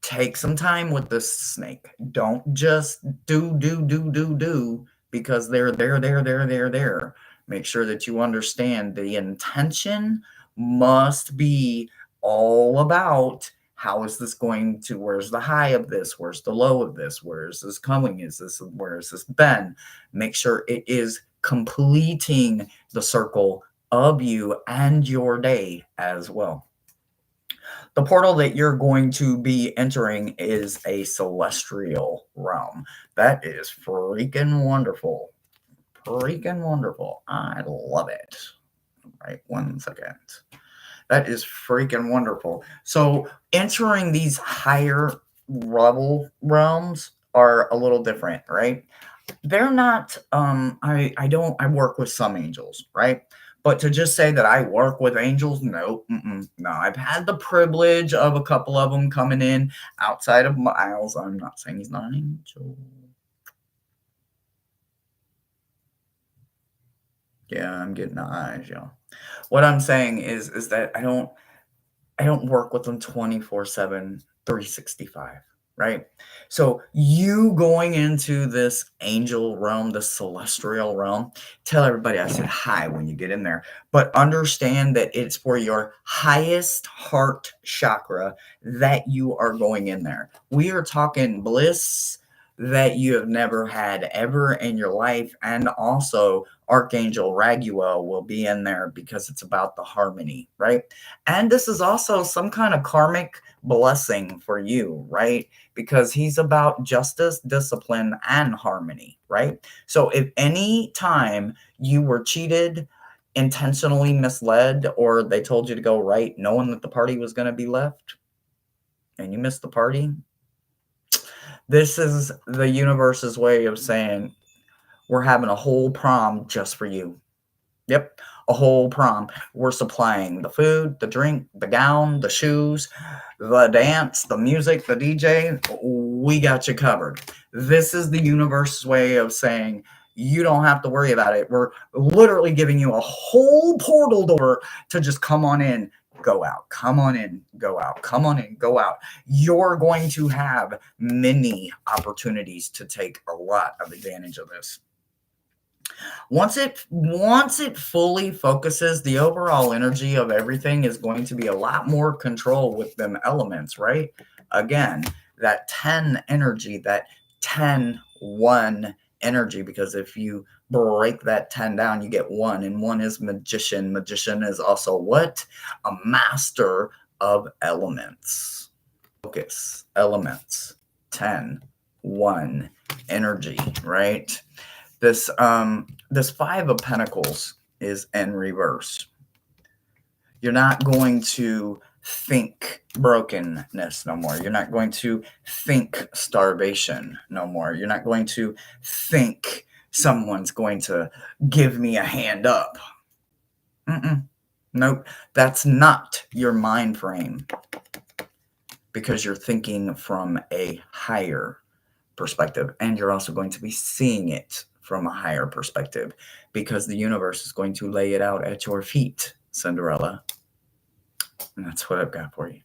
take some time with this snake. Don't just do because they're there. Make sure that you understand the intention must be all about how is this going to, where's the high of this, where's the low of this, where is this coming, where is this been? Make sure it is completing the circle of you and your day as well. The portal that you're going to be entering is a celestial realm. That is freaking wonderful. Freaking wonderful. I love it. Right, 1 second. That is freaking wonderful. So entering these higher level realms are a little different, right? They're not, I work with some angels, right? But to just say that I work with angels, no. I've had the privilege of a couple of them coming in outside of Miles. I'm not saying he's not an angel. Yeah, I'm getting the eyes, y'all. What I'm saying is that I don't work with them 24/7, 365, right? So you going into this angel realm, the celestial realm, tell everybody I said hi when you get in there, but understand that it's for your highest heart chakra that you are going in there. We are talking bliss that you have never had ever in your life, and also Archangel Raguel will be in there because it's about the harmony, right? And this is also some kind of karmic blessing for you, right? Because he's about justice, discipline, and harmony, right? So if any time you were cheated, intentionally misled, or they told you to go right knowing that the party was going to be left and you missed the party, this is the universe's way of saying, we're having a whole prom just for you. Yep, a whole prom. We're supplying the food, the drink, the gown, the shoes, the dance, the music, the DJ. We got you covered. This is the universe's way of saying, You don't have to worry about it. We're literally giving you a whole portal door to just come on in, go out, come on in, go out, come on in, go out. You're going to have many opportunities to take a lot of advantage of this. Once it fully focuses, the overall energy of everything is going to be a lot more control with them elements, right? Again, that 10 energy, that 10-1 energy, because if you break that 10 down, you get 1, and 1 is magician. Magician is also what? A master of elements. Focus, elements, 10-1 energy, right? This 5 of Pentacles is in reverse. You're not going to think brokenness no more. You're not going to think starvation no more. You're not going to think someone's going to give me a hand up. Nope, that's not your mind frame, because you're thinking from a higher perspective, and you're also going to be seeing it from a higher perspective, because the universe is going to lay it out at your feet, Cinderella. And that's what I've got for you.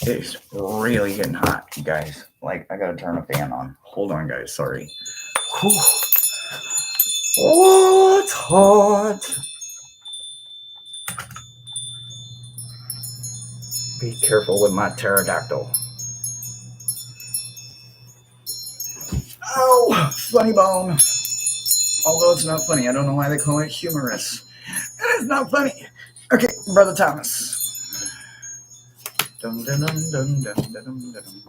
It is really getting hot, you guys. Like, I gotta turn a fan on. Hold on, guys. Sorry. Whew. Oh, it's hot. Be careful with my pterodactyl. Oh, funny bone. Although it's not funny. I don't know why they call it humorous. It's not funny. Okay, Brother Thomas. Dum, dum, dum, dum, dum, dum, dum.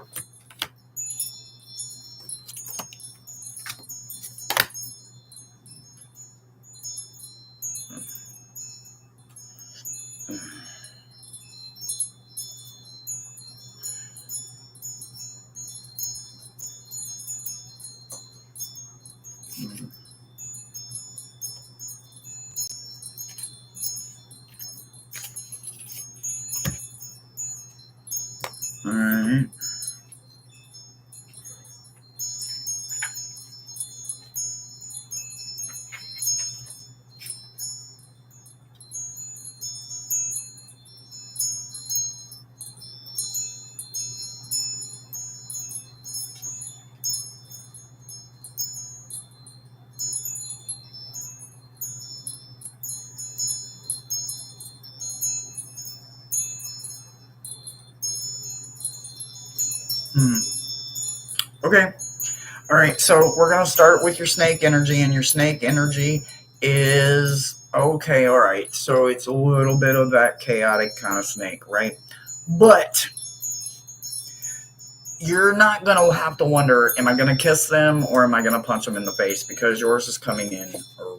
All right. Okay. All right. So we're going to start with your snake energy, and your snake energy is okay. All right. So it's a little bit of that chaotic kind of snake, right? But you're not going to have to wonder, am I going to kiss them or am I going to punch them in the face? Because yours is coming in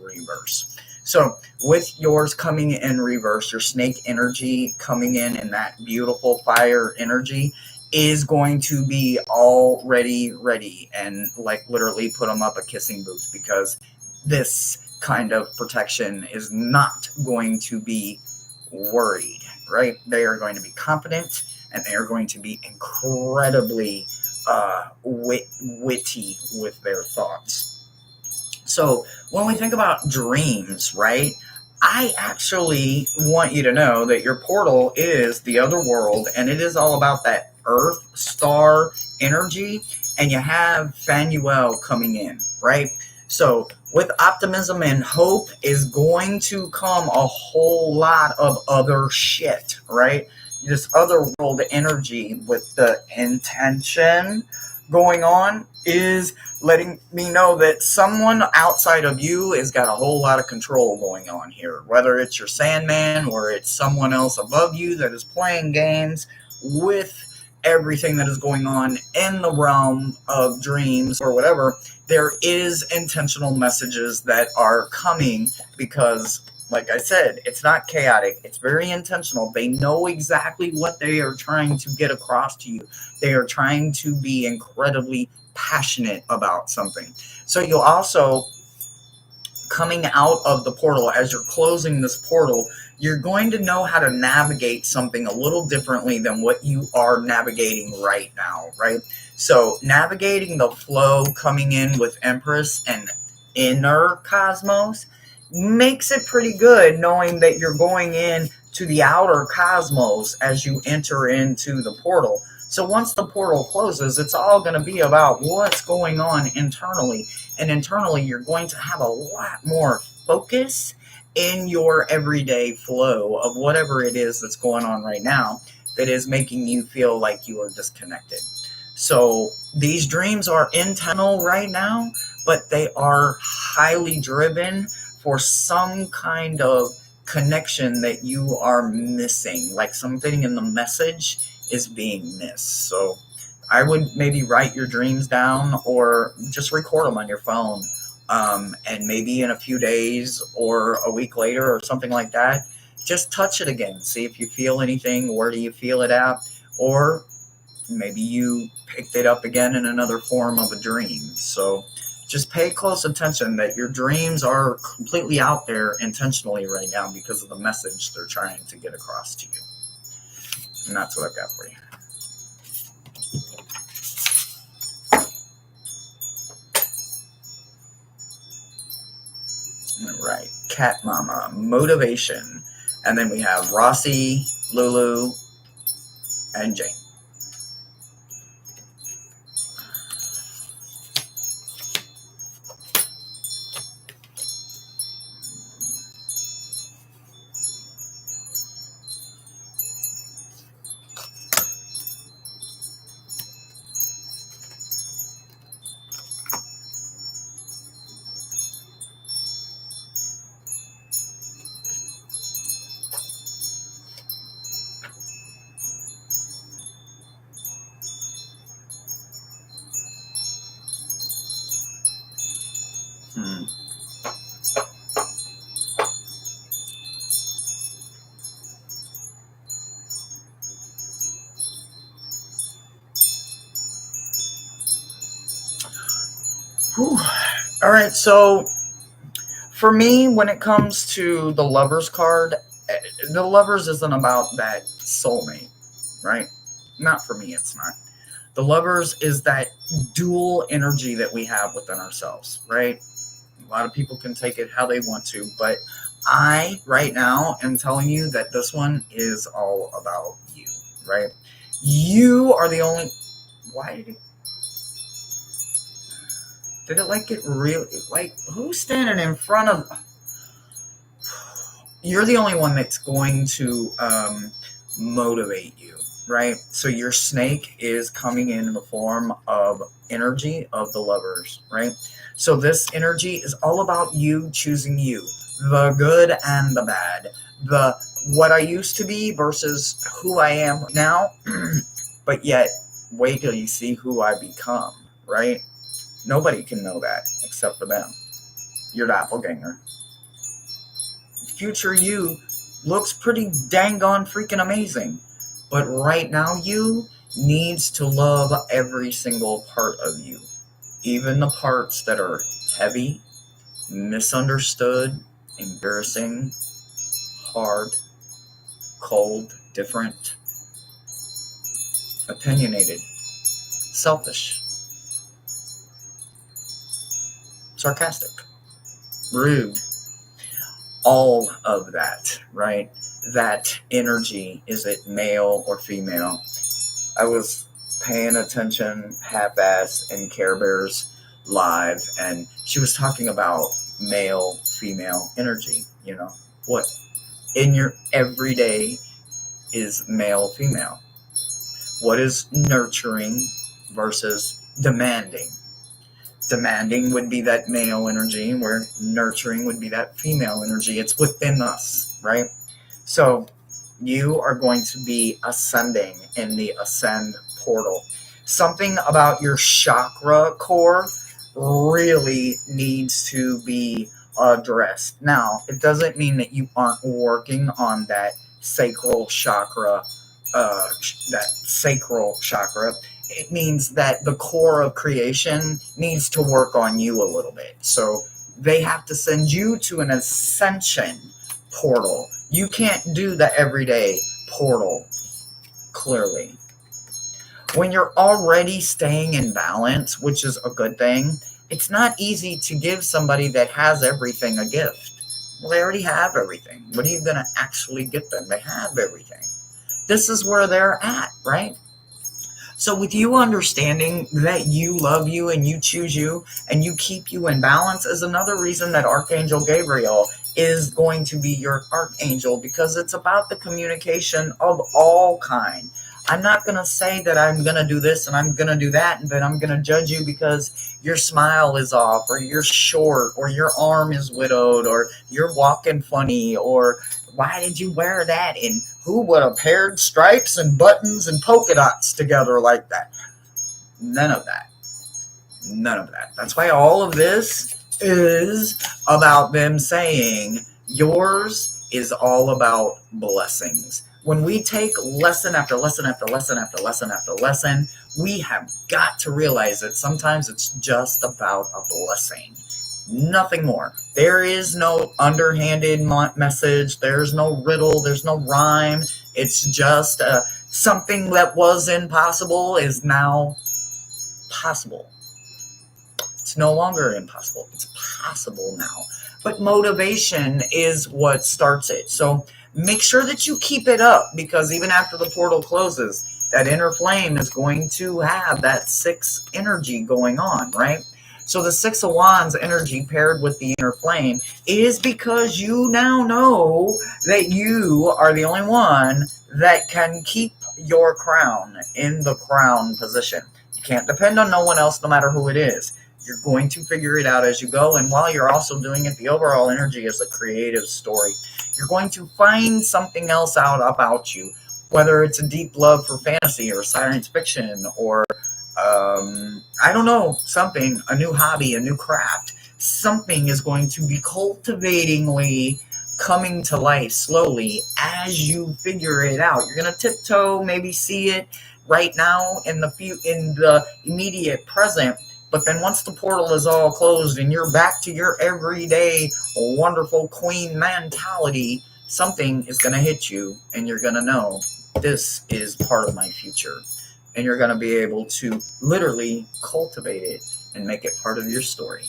reverse. So with yours coming in reverse, your snake energy coming in that beautiful fire energy is going to be already ready and like literally put them up a kissing booth, because this kind of protection is not going to be worried, right? They are going to be confident, and they are going to be incredibly witty with their thoughts. So when we think about dreams, right, I actually want you to know that your portal is the other world, and it is all about that earth star energy, and you have Phanuel coming in, right? So with optimism and hope is going to come a whole lot of other shit, right? This other world energy with the intention going on is letting me know that someone outside of you has got a whole lot of control going on here, whether it's your Sandman or it's someone else above you that is playing games with everything that is going on in the realm of dreams or whatever. There is intentional messages that are coming because, like I said, it's not chaotic. It's very intentional. They know exactly what they are trying to get across to you. They are trying to be incredibly passionate about something. So you'll also, coming out of the portal, as you're closing this portal, you're going to know how to navigate something a little differently than what you are navigating right now, right? So navigating the flow, coming in with Empress and inner cosmos, makes it pretty good knowing that you're going in to the outer cosmos as you enter into the portal. So once the portal closes, it's all going to be about what's going on internally. And internally, you're going to have a lot more focus in your everyday flow of whatever it is that's going on right now that is making you feel like you are disconnected. So these dreams are intentional right now, but they are highly driven for some kind of connection that you are missing, like something in the message is being missed. So I would maybe write your dreams down or just record them on your phone. And maybe in a few days or a week later or something like that, just touch it again. See if you feel anything. Where do you feel it at? Or maybe you picked it up again in another form of a dream. So just pay close attention that your dreams are completely out there intentionally right now because of the message they're trying to get across to you. And that's what I've got for you. All right, Cat Mama, motivation. And then we have Rossi, Lulu, and Jane. Whew. All right, so for me, when it comes to the Lovers card, the Lovers isn't about that soulmate, right? Not for me, it's not. The Lovers is that dual energy that we have within ourselves, right? A lot of people can take it how they want to, but I, right now, am telling you that this one is all about you, right? You are the only... Why did it... Did it like get really... Like, who's standing in front of... You're the only one that's going to motivate you, right? So your snake is coming in the form of energy of the Lovers, right? So this energy is all about you choosing you, the good and the bad, the what I used to be versus who I am now, but yet wait till you see who I become, right? Nobody can know that except for them. Your doppelganger. Future you looks pretty dang on freaking amazing. But right now you needs to love every single part of you. Even the parts that are heavy, misunderstood, embarrassing, hard, cold, different, opinionated, selfish, sarcastic, rude, all of that, right? That energy, is it male or female? I was paying attention half-ass in Care Bears live, and she was talking about male, female energy, you know? What in your everyday is male, female? What is nurturing versus demanding? Demanding would be that male energy, where nurturing would be that female energy. It's within us, right? So you are going to be ascending in the ascend portal. Something about your chakra core really needs to be addressed. Now, it doesn't mean that you aren't working on that sacral chakra, It means that the core of creation needs to work on you a little bit. So they have to send you to an ascension portal. You can't do the everyday portal, clearly. When you're already staying in balance, which is a good thing, it's not easy to give somebody that has everything a gift. Well, they already have everything. What are you going to actually get them? They have everything. This is where they're at, right? So with you understanding that you love you and you choose you and you keep you in balance is another reason that Archangel Gabriel is going to be your archangel, because it's about the communication of all kind. I'm not going to say that I'm going to do this and I'm going to do that, and then I'm going to judge you because your smile is off, or you're short, or your arm is widowed, or you're walking funny, or why did you wear that? And who would have paired stripes and buttons and polka dots together like that? None of that. None of that. That's why all of this is about them saying yours is all about blessings. When we take lesson after lesson after lesson after lesson after lesson, we have got to realize that sometimes it's just about a blessing. Nothing more. There is no underhanded message. There's no riddle. There's no rhyme. It's just something that was impossible is now possible. It's no longer impossible. It's possible now. But motivation is what starts it. So make sure that you keep it up, because even after the portal closes, that inner flame is going to have that 6 energy going on, right? So the 6 of Wands energy paired with the inner flame is because you now know that you are the only one that can keep your crown in the crown position. You can't depend on no one else, no matter who it is. You're going to figure it out as you go. And while you're also doing it, the overall energy is a creative story. You're going to find something else out about you, whether it's a deep love for fantasy or science fiction, or I don't know, something, a new hobby, a new craft. Something is going to be cultivatingly coming to life slowly as you figure it out. You're going to tiptoe, maybe see it right now in the immediate present. But then once the portal is all closed and you're back to your everyday wonderful queen mentality, something is going to hit you and you're going to know this is part of my future. And you're going to be able to literally cultivate it and make it part of your story.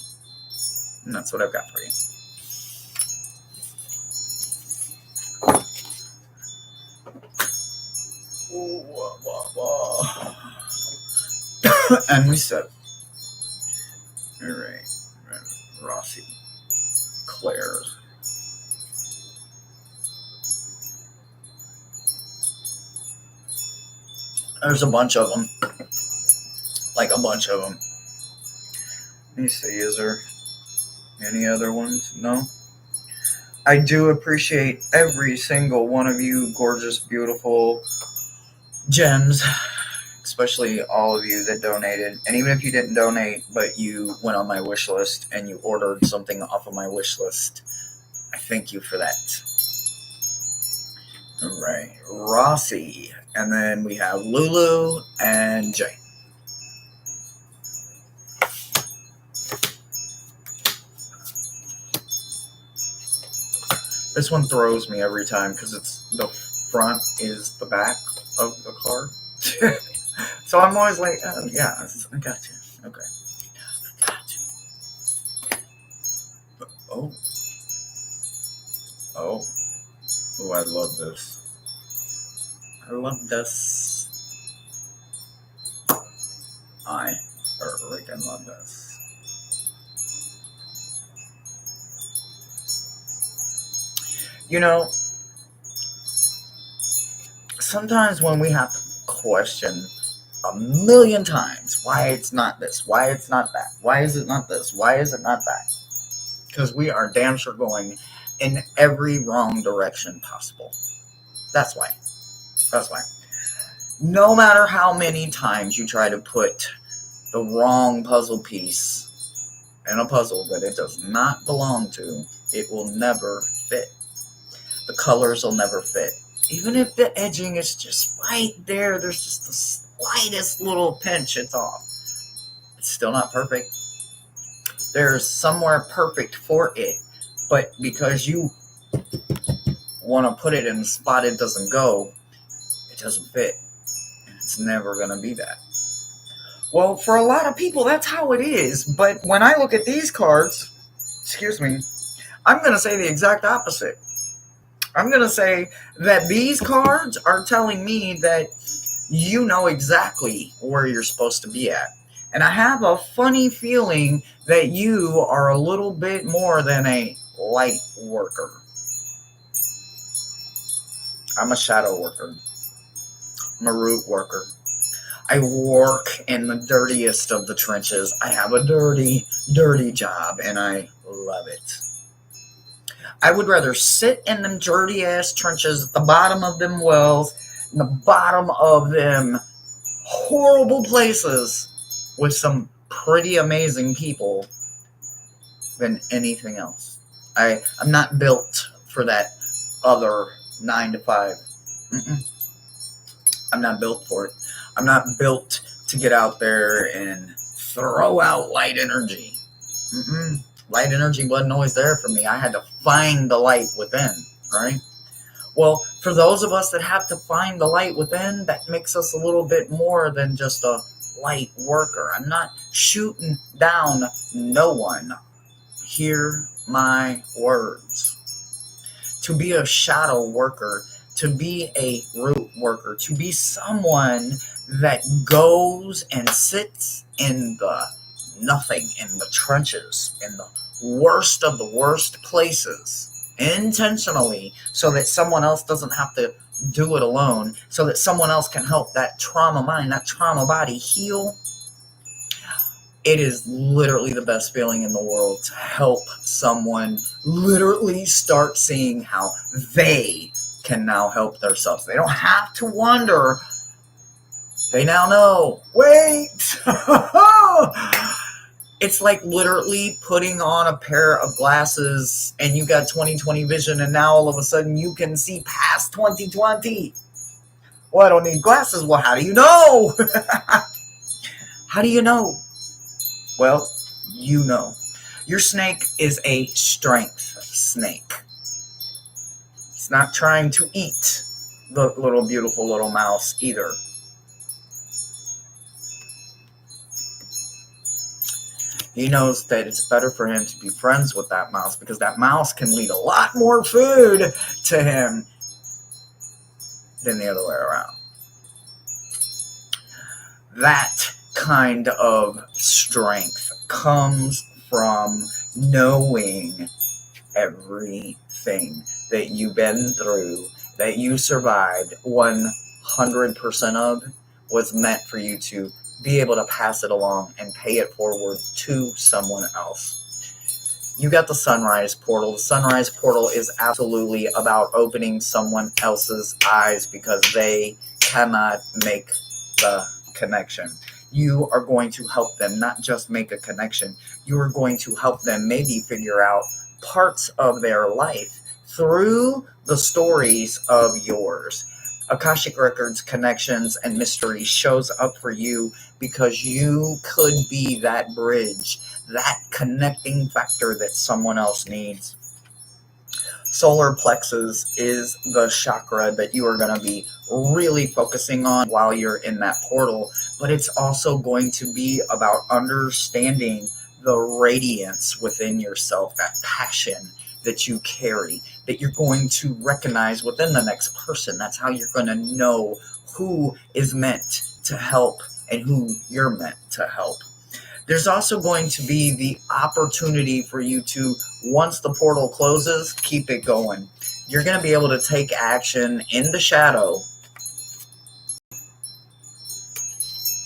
And that's what I've got for you. And we said, all right, Rossi, Claire. There's a bunch of them. Like a bunch of them. Let me see, is there any other ones? No? I do appreciate every single one of you gorgeous, beautiful gems, especially all of you that donated. And even if you didn't donate, but you went on my wish list and you ordered something off of my wish list, I thank you for that. All right, Rossi. And then we have Lulu and Jane. This one throws me every time because it's the front is the back of the card. So I'm always like, oh, yeah, I got you. Okay. I got you. Oh. Oh, I love this. I love this. I freaking love this. You know, sometimes when we have to question a million times why it's not this, why it's not that, why is it not this, why is it not that, because we are damn sure going in every wrong direction possible. That's why. That's why. No matter how many times you try to put the wrong puzzle piece in a puzzle that it does not belong to, it will never fit. The colors will never fit. Even if the edging is just right there, there's just the slightest little pinch, it's off. It's still not perfect. There's somewhere perfect for it, but because you want to put it in a spot it doesn't go, it doesn't fit. It's never going to be that. Well, for a lot of people, that's how it is. But when I look at these cards, excuse me, I'm going to say the exact opposite. I'm going to say that these cards are telling me that you know exactly where you're supposed to be at. And I have a funny feeling that you are a little bit more than a light worker. I'm a shadow worker. I'm a root worker. I work in the dirtiest of the trenches. I have a dirty, dirty job, and I love it. I would rather sit in them dirty-ass trenches at the bottom of them wells, in the bottom of them horrible places with some pretty amazing people than anything else. I'm not built for that other 9 to 5. I'm not built for it. I'm not built to get out there and throw out light energy. Light energy wasn't always there for me. I had to find the light within, right? Well, for those of us that have to find the light within, that makes us a little bit more than just a light worker. I'm not shooting down no one. Hear my words. To be a shadow worker, to be a root worker, to be someone that goes and sits in the nothing, in the trenches, in the worst of the worst places, intentionally, so that someone else doesn't have to do it alone, so that someone else can help that trauma mind, that trauma body heal. It is literally the best feeling in the world to help someone literally start seeing how they can now help themselves. They don't have to wonder. They now know. Wait! It's like literally putting on a pair of glasses and you got 20/20 vision, and now all of a sudden you can see past 20/20. Well, I don't need glasses. Well, how do you know? How do you know? Well, you know. Your snake is a strength snake. It's not trying to eat the little beautiful little mouse either. He knows that it's better for him to be friends with that mouse, because that mouse can lead a lot more food to him than the other way around. That kind of strength comes from knowing everything that you've been through, that you survived 100% of, was meant for you to be able to pass it along and pay it forward to someone else. You got the sunrise portal. The sunrise portal is absolutely about opening someone else's eyes because they cannot make the connection. You are going to help them not just make a connection. You are going to help them maybe figure out parts of their life through the stories of yours. Akashic Records, Connections, and Mystery shows up for you because you could be that bridge, that connecting factor that someone else needs. Solar plexus is the chakra that you are going to be really focusing on while you're in that portal, but it's also going to be about understanding the radiance within yourself, that passion that you carry, that you're going to recognize within the next person. That's how you're going to know who is meant to help and who you're meant to help. There's also going to be the opportunity for you to, once the portal closes, keep it going. You're going to be able to take action in the shadow.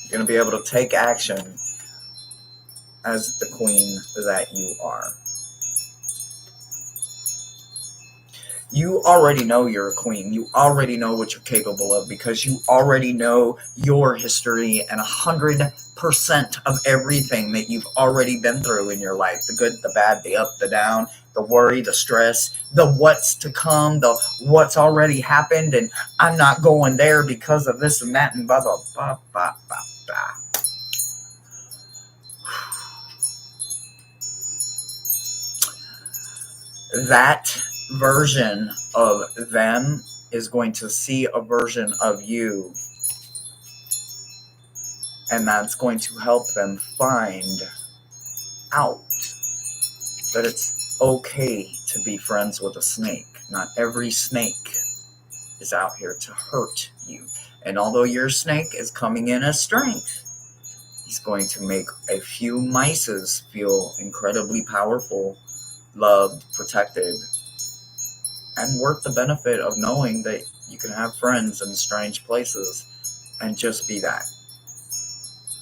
You're going to be able to take action as the queen that you are. You already know you're a queen. You already know what you're capable of because you already know your history and 100% of everything that you've already been through in your life. The good, the bad, the up, the down, the worry, the stress, the what's to come, the what's already happened, and I'm not going there because of this and that and blah, blah, blah, blah, blah, blah. That version of them is going to see a version of you And that's going to help them find out that it's okay to be friends with a snake. Not every snake is out here to hurt you. And although your snake is coming in as strength, he's going to make a few mices feel incredibly powerful, loved, protected, and worth the benefit of knowing that you can have friends in strange places and just be that.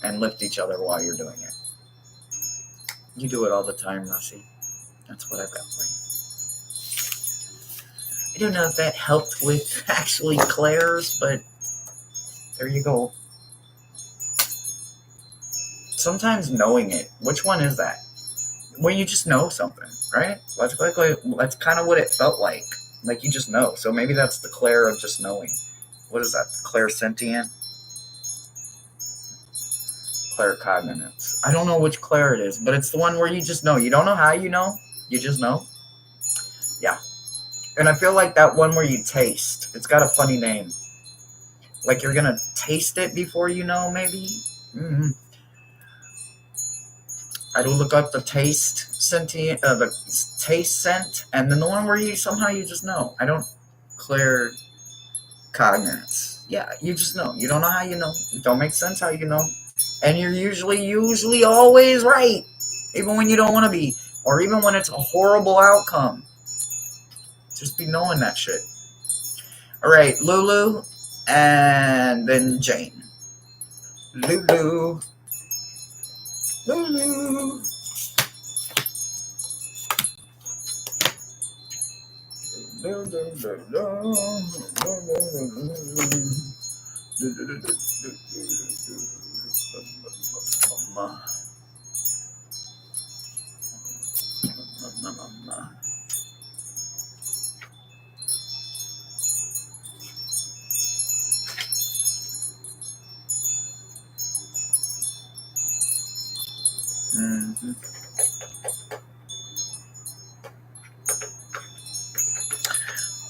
And lift each other while you're doing it. You do it all the time, Russie. That's what I've got for you. I don't know if that helped with actually Claire's, but there you go. Sometimes knowing it. Which one is that? When you just know something, right? That's kind of what it felt like. Like you just know. So maybe that's the Claire of just knowing. What is that? Claire sentient? Claircognizance. I don't know which Claire it is, but it's the one where you just know. You don't know how you know. You just know. Yeah. And I feel like that one where you taste. It's got a funny name. Like you're going to taste it before you know, maybe? Mm-hmm. I do look up the taste sentient, the taste scent, and then the one where you somehow you just know. I don't claircognizance. Yeah, you just know. You don't know how you know. It don't make sense how you know. And you're usually always right, even when you don't want to be, or even when it's a horrible outcome. Just be knowing that shit. All right, Lulu, and then Jane. Lulu. Mm-hmm.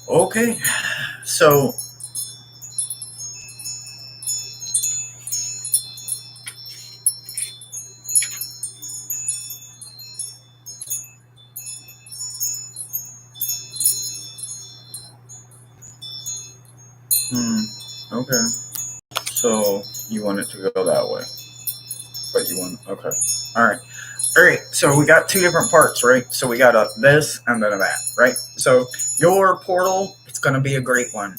Okay, so okay, so you want it to go that way, but you want okay, all right. So we got two different parts, right? So we got a this and then a that, right? So your portal, it's going to be a great one.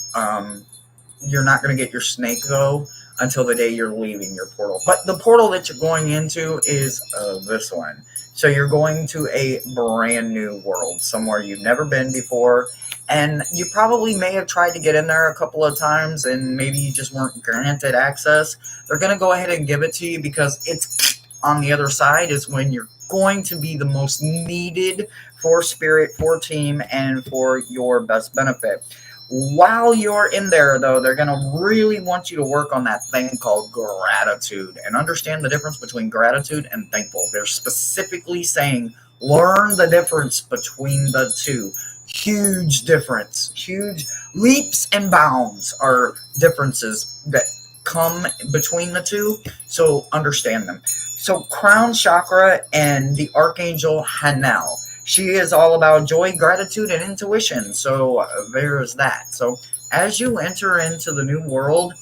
You're not going to get your snake though until the day you're leaving your portal. But the portal that you're going into is this one. So you're going to a brand new world, somewhere you've never been before. And you probably may have tried to get in there a couple of times and maybe you just weren't granted access. They're going to go ahead and give it to you because it's on the other side is when you're going to be the most needed for spirit, for team, and for your best benefit. While you're in there, though, they're going to really want you to work on that thing called gratitude and understand the difference between gratitude and thankful. They're specifically saying learn the difference between the two. Huge difference. Huge leaps and bounds are differences that come between the two, so understand them. So crown chakra and the archangel Hanel. She is all about joy, gratitude, and intuition. So there's that. So as you enter into the new world,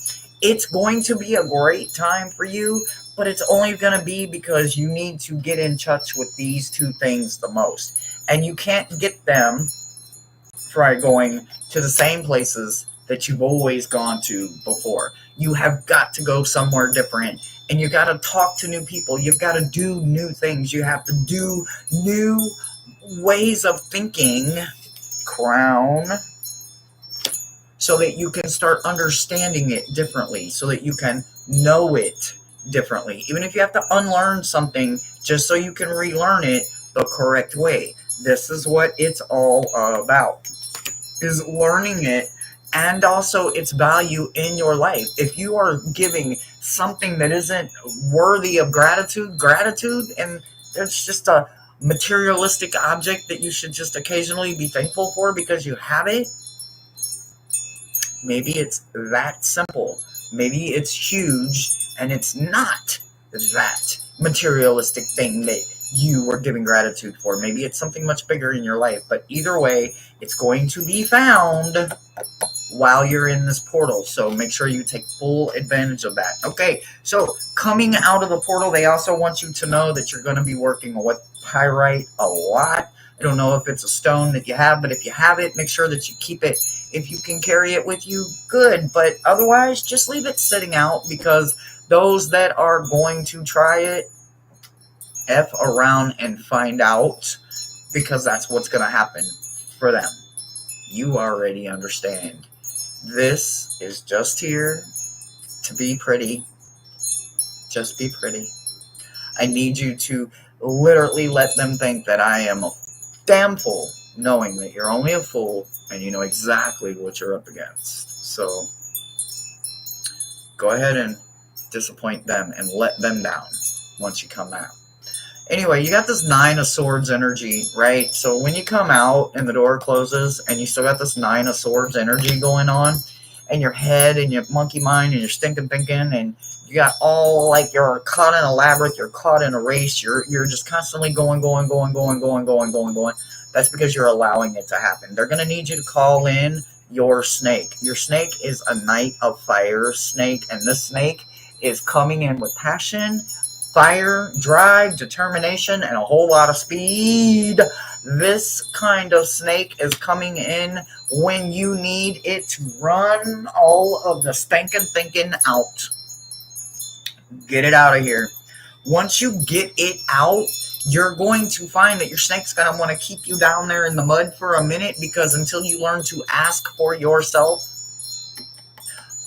it's going to be a great time for you, but it's only going to be because you need to get in touch with these two things the most. And you can't get them by going to the same places that you've always gone to before. You have got to go somewhere different, and you got to talk to new people. You've got to do new things. You have to do new ways of thinking, crown, so that you can start understanding it differently, so that you can know it differently. Even if you have to unlearn something just so you can relearn it the correct way. This is what it's all about, is learning it and also its value in your life. If you are giving something that isn't worthy of gratitude, and it's just a materialistic object that you should just occasionally be thankful for because you have it, maybe it's that simple. Maybe it's huge and it's not that materialistic thing that you were giving gratitude for. Maybe it's something much bigger in your life, but either way, it's going to be found while you're in this portal. So make sure you take full advantage of that. Okay, so coming out of the portal, they also want you to know that you're going to be working with pyrite a lot. I don't know if it's a stone that you have, but if you have it, make sure that you keep it. If you can carry it with you, good. But otherwise, just leave it sitting out, because those that are going to try it, F around and find out, because that's what's going to happen for them. You already understand. This is just here to be pretty. Just be pretty. I need you to literally let them think that I am a damn fool, knowing that you're only a fool and you know exactly what you're up against. So go ahead and disappoint them and let them down once you come out. Anyway, you got this 9 of Swords energy, right? So when you come out and the door closes and you still got this 9 of Swords energy going on, and your head and your monkey mind and your stinking thinking, and you got all like you're caught in a labyrinth, you're caught in a race, you're just constantly going. That's because you're allowing it to happen. They're going to need you to call in your snake. Your snake is a Knight of Fire snake, and this snake is coming in with passion, fire, drive, determination, and a whole lot of speed. This kind of snake is coming in when you need it to run all of the stinking thinking out. Get it out of here. Once you get it out, you're going to find that your snake's going to want to keep you down there in the mud for a minute, because until you learn to ask for yourself,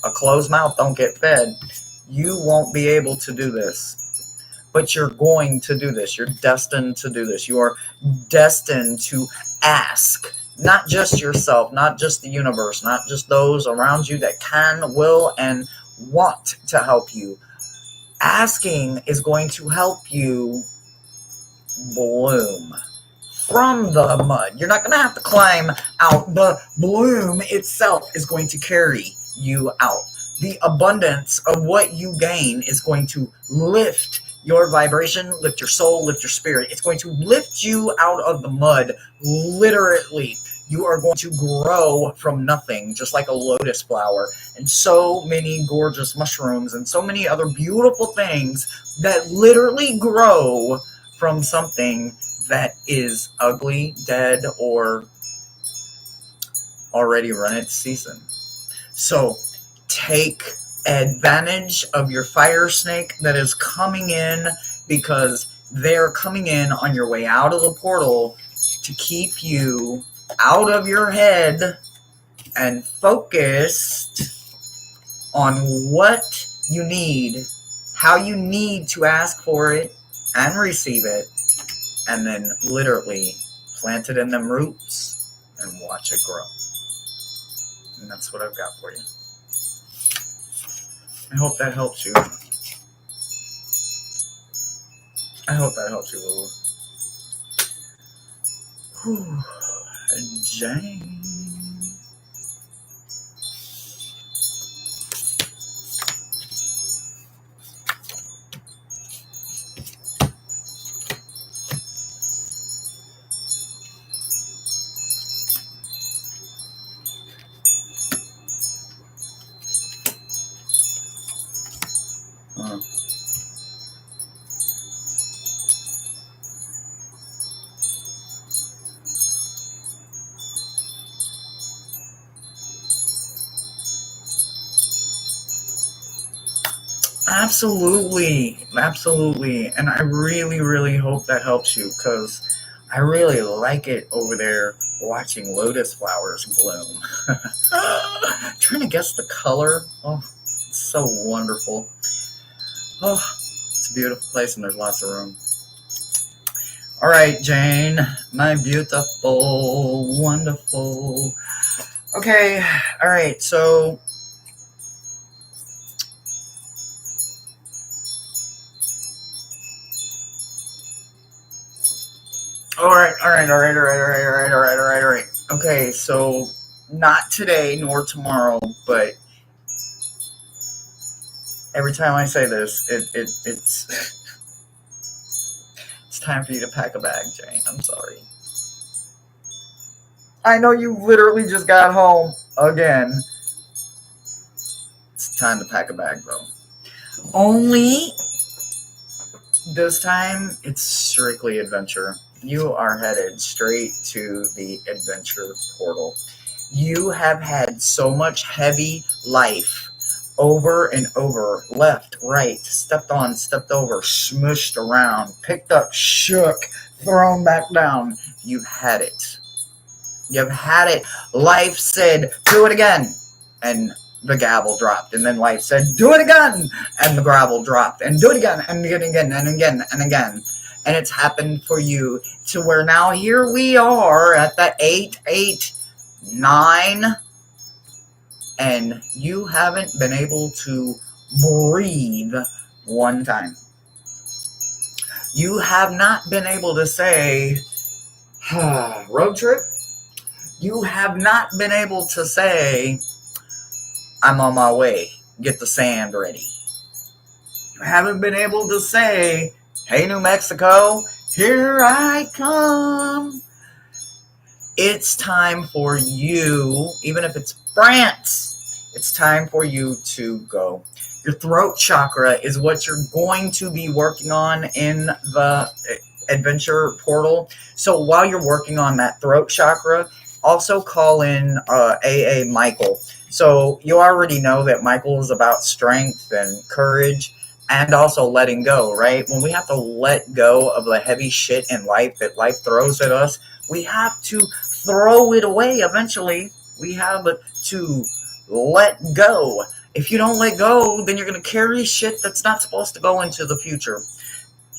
a closed mouth don't get fed. You won't be able to do this. But you're going to do this. You're destined to do this. You are destined to ask. Not just yourself, not just the universe, not just those around you that can, will, and want to help you. Asking is going to help you bloom from the mud. You're not going to have to climb out. The bloom itself is going to carry you out. The abundance of what you gain is going to lift your vibration, lift your soul, lift your spirit. It's going to lift you out of the mud, literally. You are going to grow from nothing, just like a lotus flower, and so many gorgeous mushrooms, and so many other beautiful things that literally grow from something that is ugly, dead, or already run its season. So take advantage of your fire snake that is coming in, because they're coming in on your way out of the portal to keep you out of your head and focused on what you need, how you need to ask for it and receive it, and then literally plant it in them roots and watch it grow. And that's what I've got for you. I hope that helps you. I hope that helps you, Lulu. Whew. Jane. Absolutely. And I really hope that helps you, because I really like it over there watching lotus flowers bloom. Trying to guess the color. Oh, it's so wonderful. Oh, it's a beautiful place, and there's lots of room. All right, Jane, my beautiful, wonderful. Okay, all right, so All right. Okay, so not today nor tomorrow, but Every time I say this, it's it's time for you to pack a bag, Jane. I'm sorry. I know you literally just got home again. It's time to pack a bag, though. Only this time, it's strictly adventure. You are headed straight to the adventure portal. You have had so much heavy life over and over, left, right, stepped on, stepped over, smushed around, picked up, shook, thrown back down. You've had it. You've had it. Life said, do it again. And the gavel dropped. And then life said, do it again. And the gavel dropped. And do it again. And again, and again, and again. And it's happened for you to where now here we are at the 889. And you haven't been able to breathe one time. You have not been able to say, road trip. You have not been able to say, I'm on my way. Get the sand ready. You haven't been able to say, hey, New Mexico, here I come. It's time for you, even if it's France, it's time for you to go. Your throat chakra is what you're going to be working on in the adventure portal. So while you're working on that throat chakra, also call in AA Michael. So you already know that Michael is about strength and courage and also letting go, right? When we have to let go of the heavy shit in life that life throws at us, we have to throw it away eventually. We have to let go. If you don't let go, then you're going to carry shit that's not supposed to go into the future.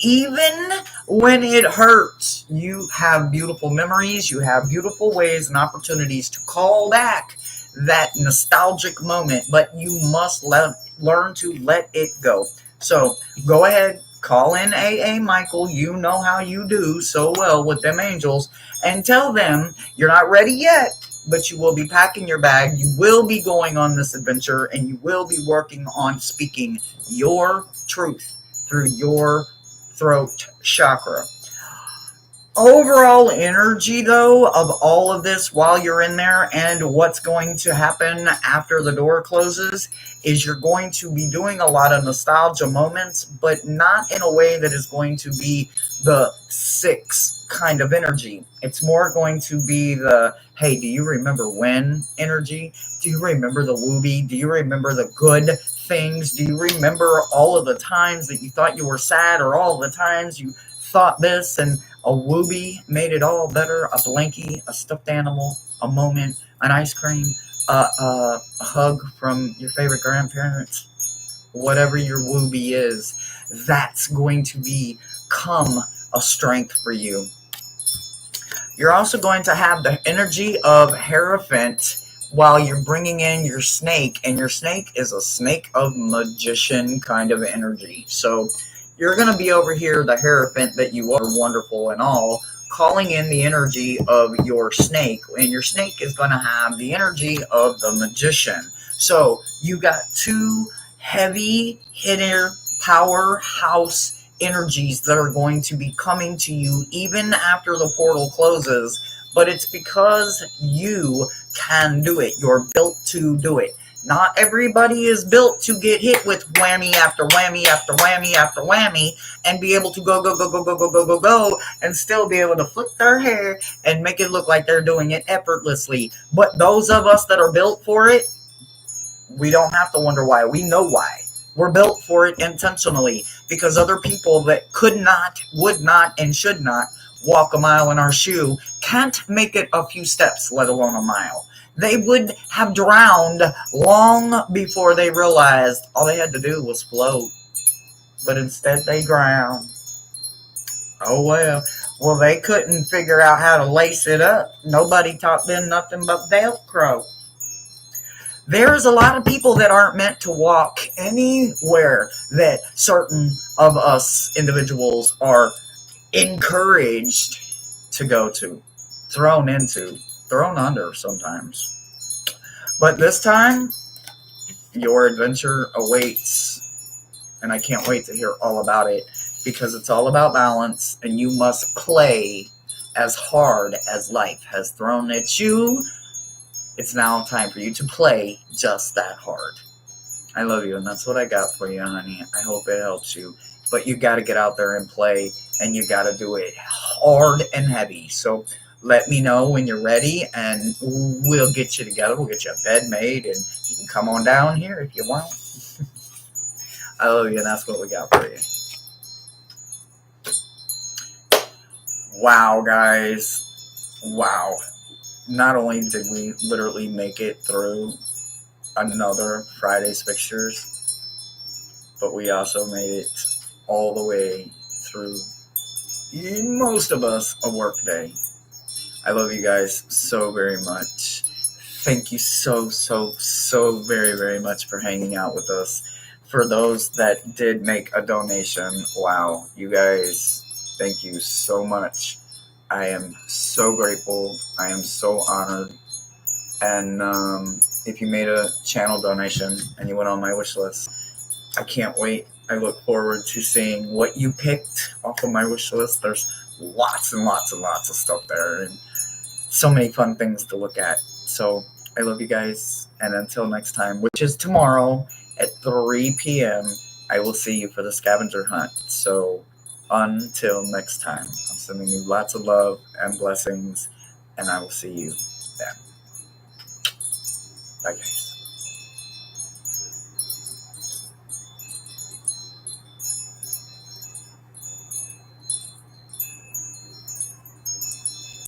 Even when it hurts, you have beautiful memories, you have beautiful ways and opportunities to call back that nostalgic moment, but you must learn to let it go. So go ahead, call in AA Michael. You know how you do so well with them angels, and tell them you're not ready yet, but you will be packing your bag, you will be going on this adventure, and you will be working on speaking your truth through your throat chakra. Overall energy, though, of all of this while you're in there and what's going to happen after the door closes is you're going to be doing a lot of nostalgia moments, but not in a way that is going to be the 6 kind of energy. It's more going to be the, hey, do you remember when energy? Do you remember the wooby? Do you remember the good things? Do you remember all of the times that you thought you were sad, or all the times you thought this and a wooby made it all better? A blankie, a stuffed animal, a moment, an ice cream, a hug from your favorite grandparents, whatever your wooby is, that's going to become a strength for you. You're also going to have the energy of Hierophant while you're bringing in your snake, and your snake is a snake of magician kind of energy. So you're going to be over here, the Hierophant that you are, wonderful and all, calling in the energy of your snake, and your snake is going to have the energy of the magician. So you got 2 heavy hitter powerhouse energies that are going to be coming to you even after the portal closes, but it's because you can do it. You're built to do it. Not everybody is built to get hit with whammy after whammy after whammy after whammy and be able to go and still be able to flip their hair and make it look like they're doing it effortlessly. But those of us that are built for it, we don't have to wonder why. We know why. We're built for it intentionally, because other people that could not, would not, and should not walk a mile in our shoe can't make it a few steps, let alone a mile. They would have drowned long before they realized all they had to do was float. But instead they drowned. Oh well. Well, they couldn't figure out how to lace it up. Nobody taught them nothing but Velcro. There's a lot of people that aren't meant to walk anywhere that certain of us individuals are encouraged to go to, thrown into, thrown under sometimes. But this time, your adventure awaits. and I can't wait to hear all about it, because it's all about balance, and you must play as hard as life has thrown at you. It's now time for you to play just that hard. I love you, and that's what I got for you, honey. I hope it helps you. But you got to get out there and play, and you got to do it hard and heavy. So let me know when you're ready, and we'll get you together. We'll get you a bed made, and you can come on down here if you want. I love you, and that's what we got for you. Wow, guys. Wow. Not only did we literally make it through another Friday's Fixtures, but we also made it all the way through, most of us, a work day. I love you guys so very much. Thank you so very, very much for hanging out with us. For those that did make a donation, wow, you guys, thank you so much. I am so grateful. I am so honored. And if you made a channel donation and you went on my wish list, I can't wait. I look forward to seeing what you picked off of my wish list. There's lots and lots and lots of stuff there, and so many fun things to look at. So I love you guys, and until next time, which is tomorrow at 3 p.m., I will see you for the scavenger hunt. So until next time, I'm sending you lots of love and blessings, and I will see you then. Bye, guys.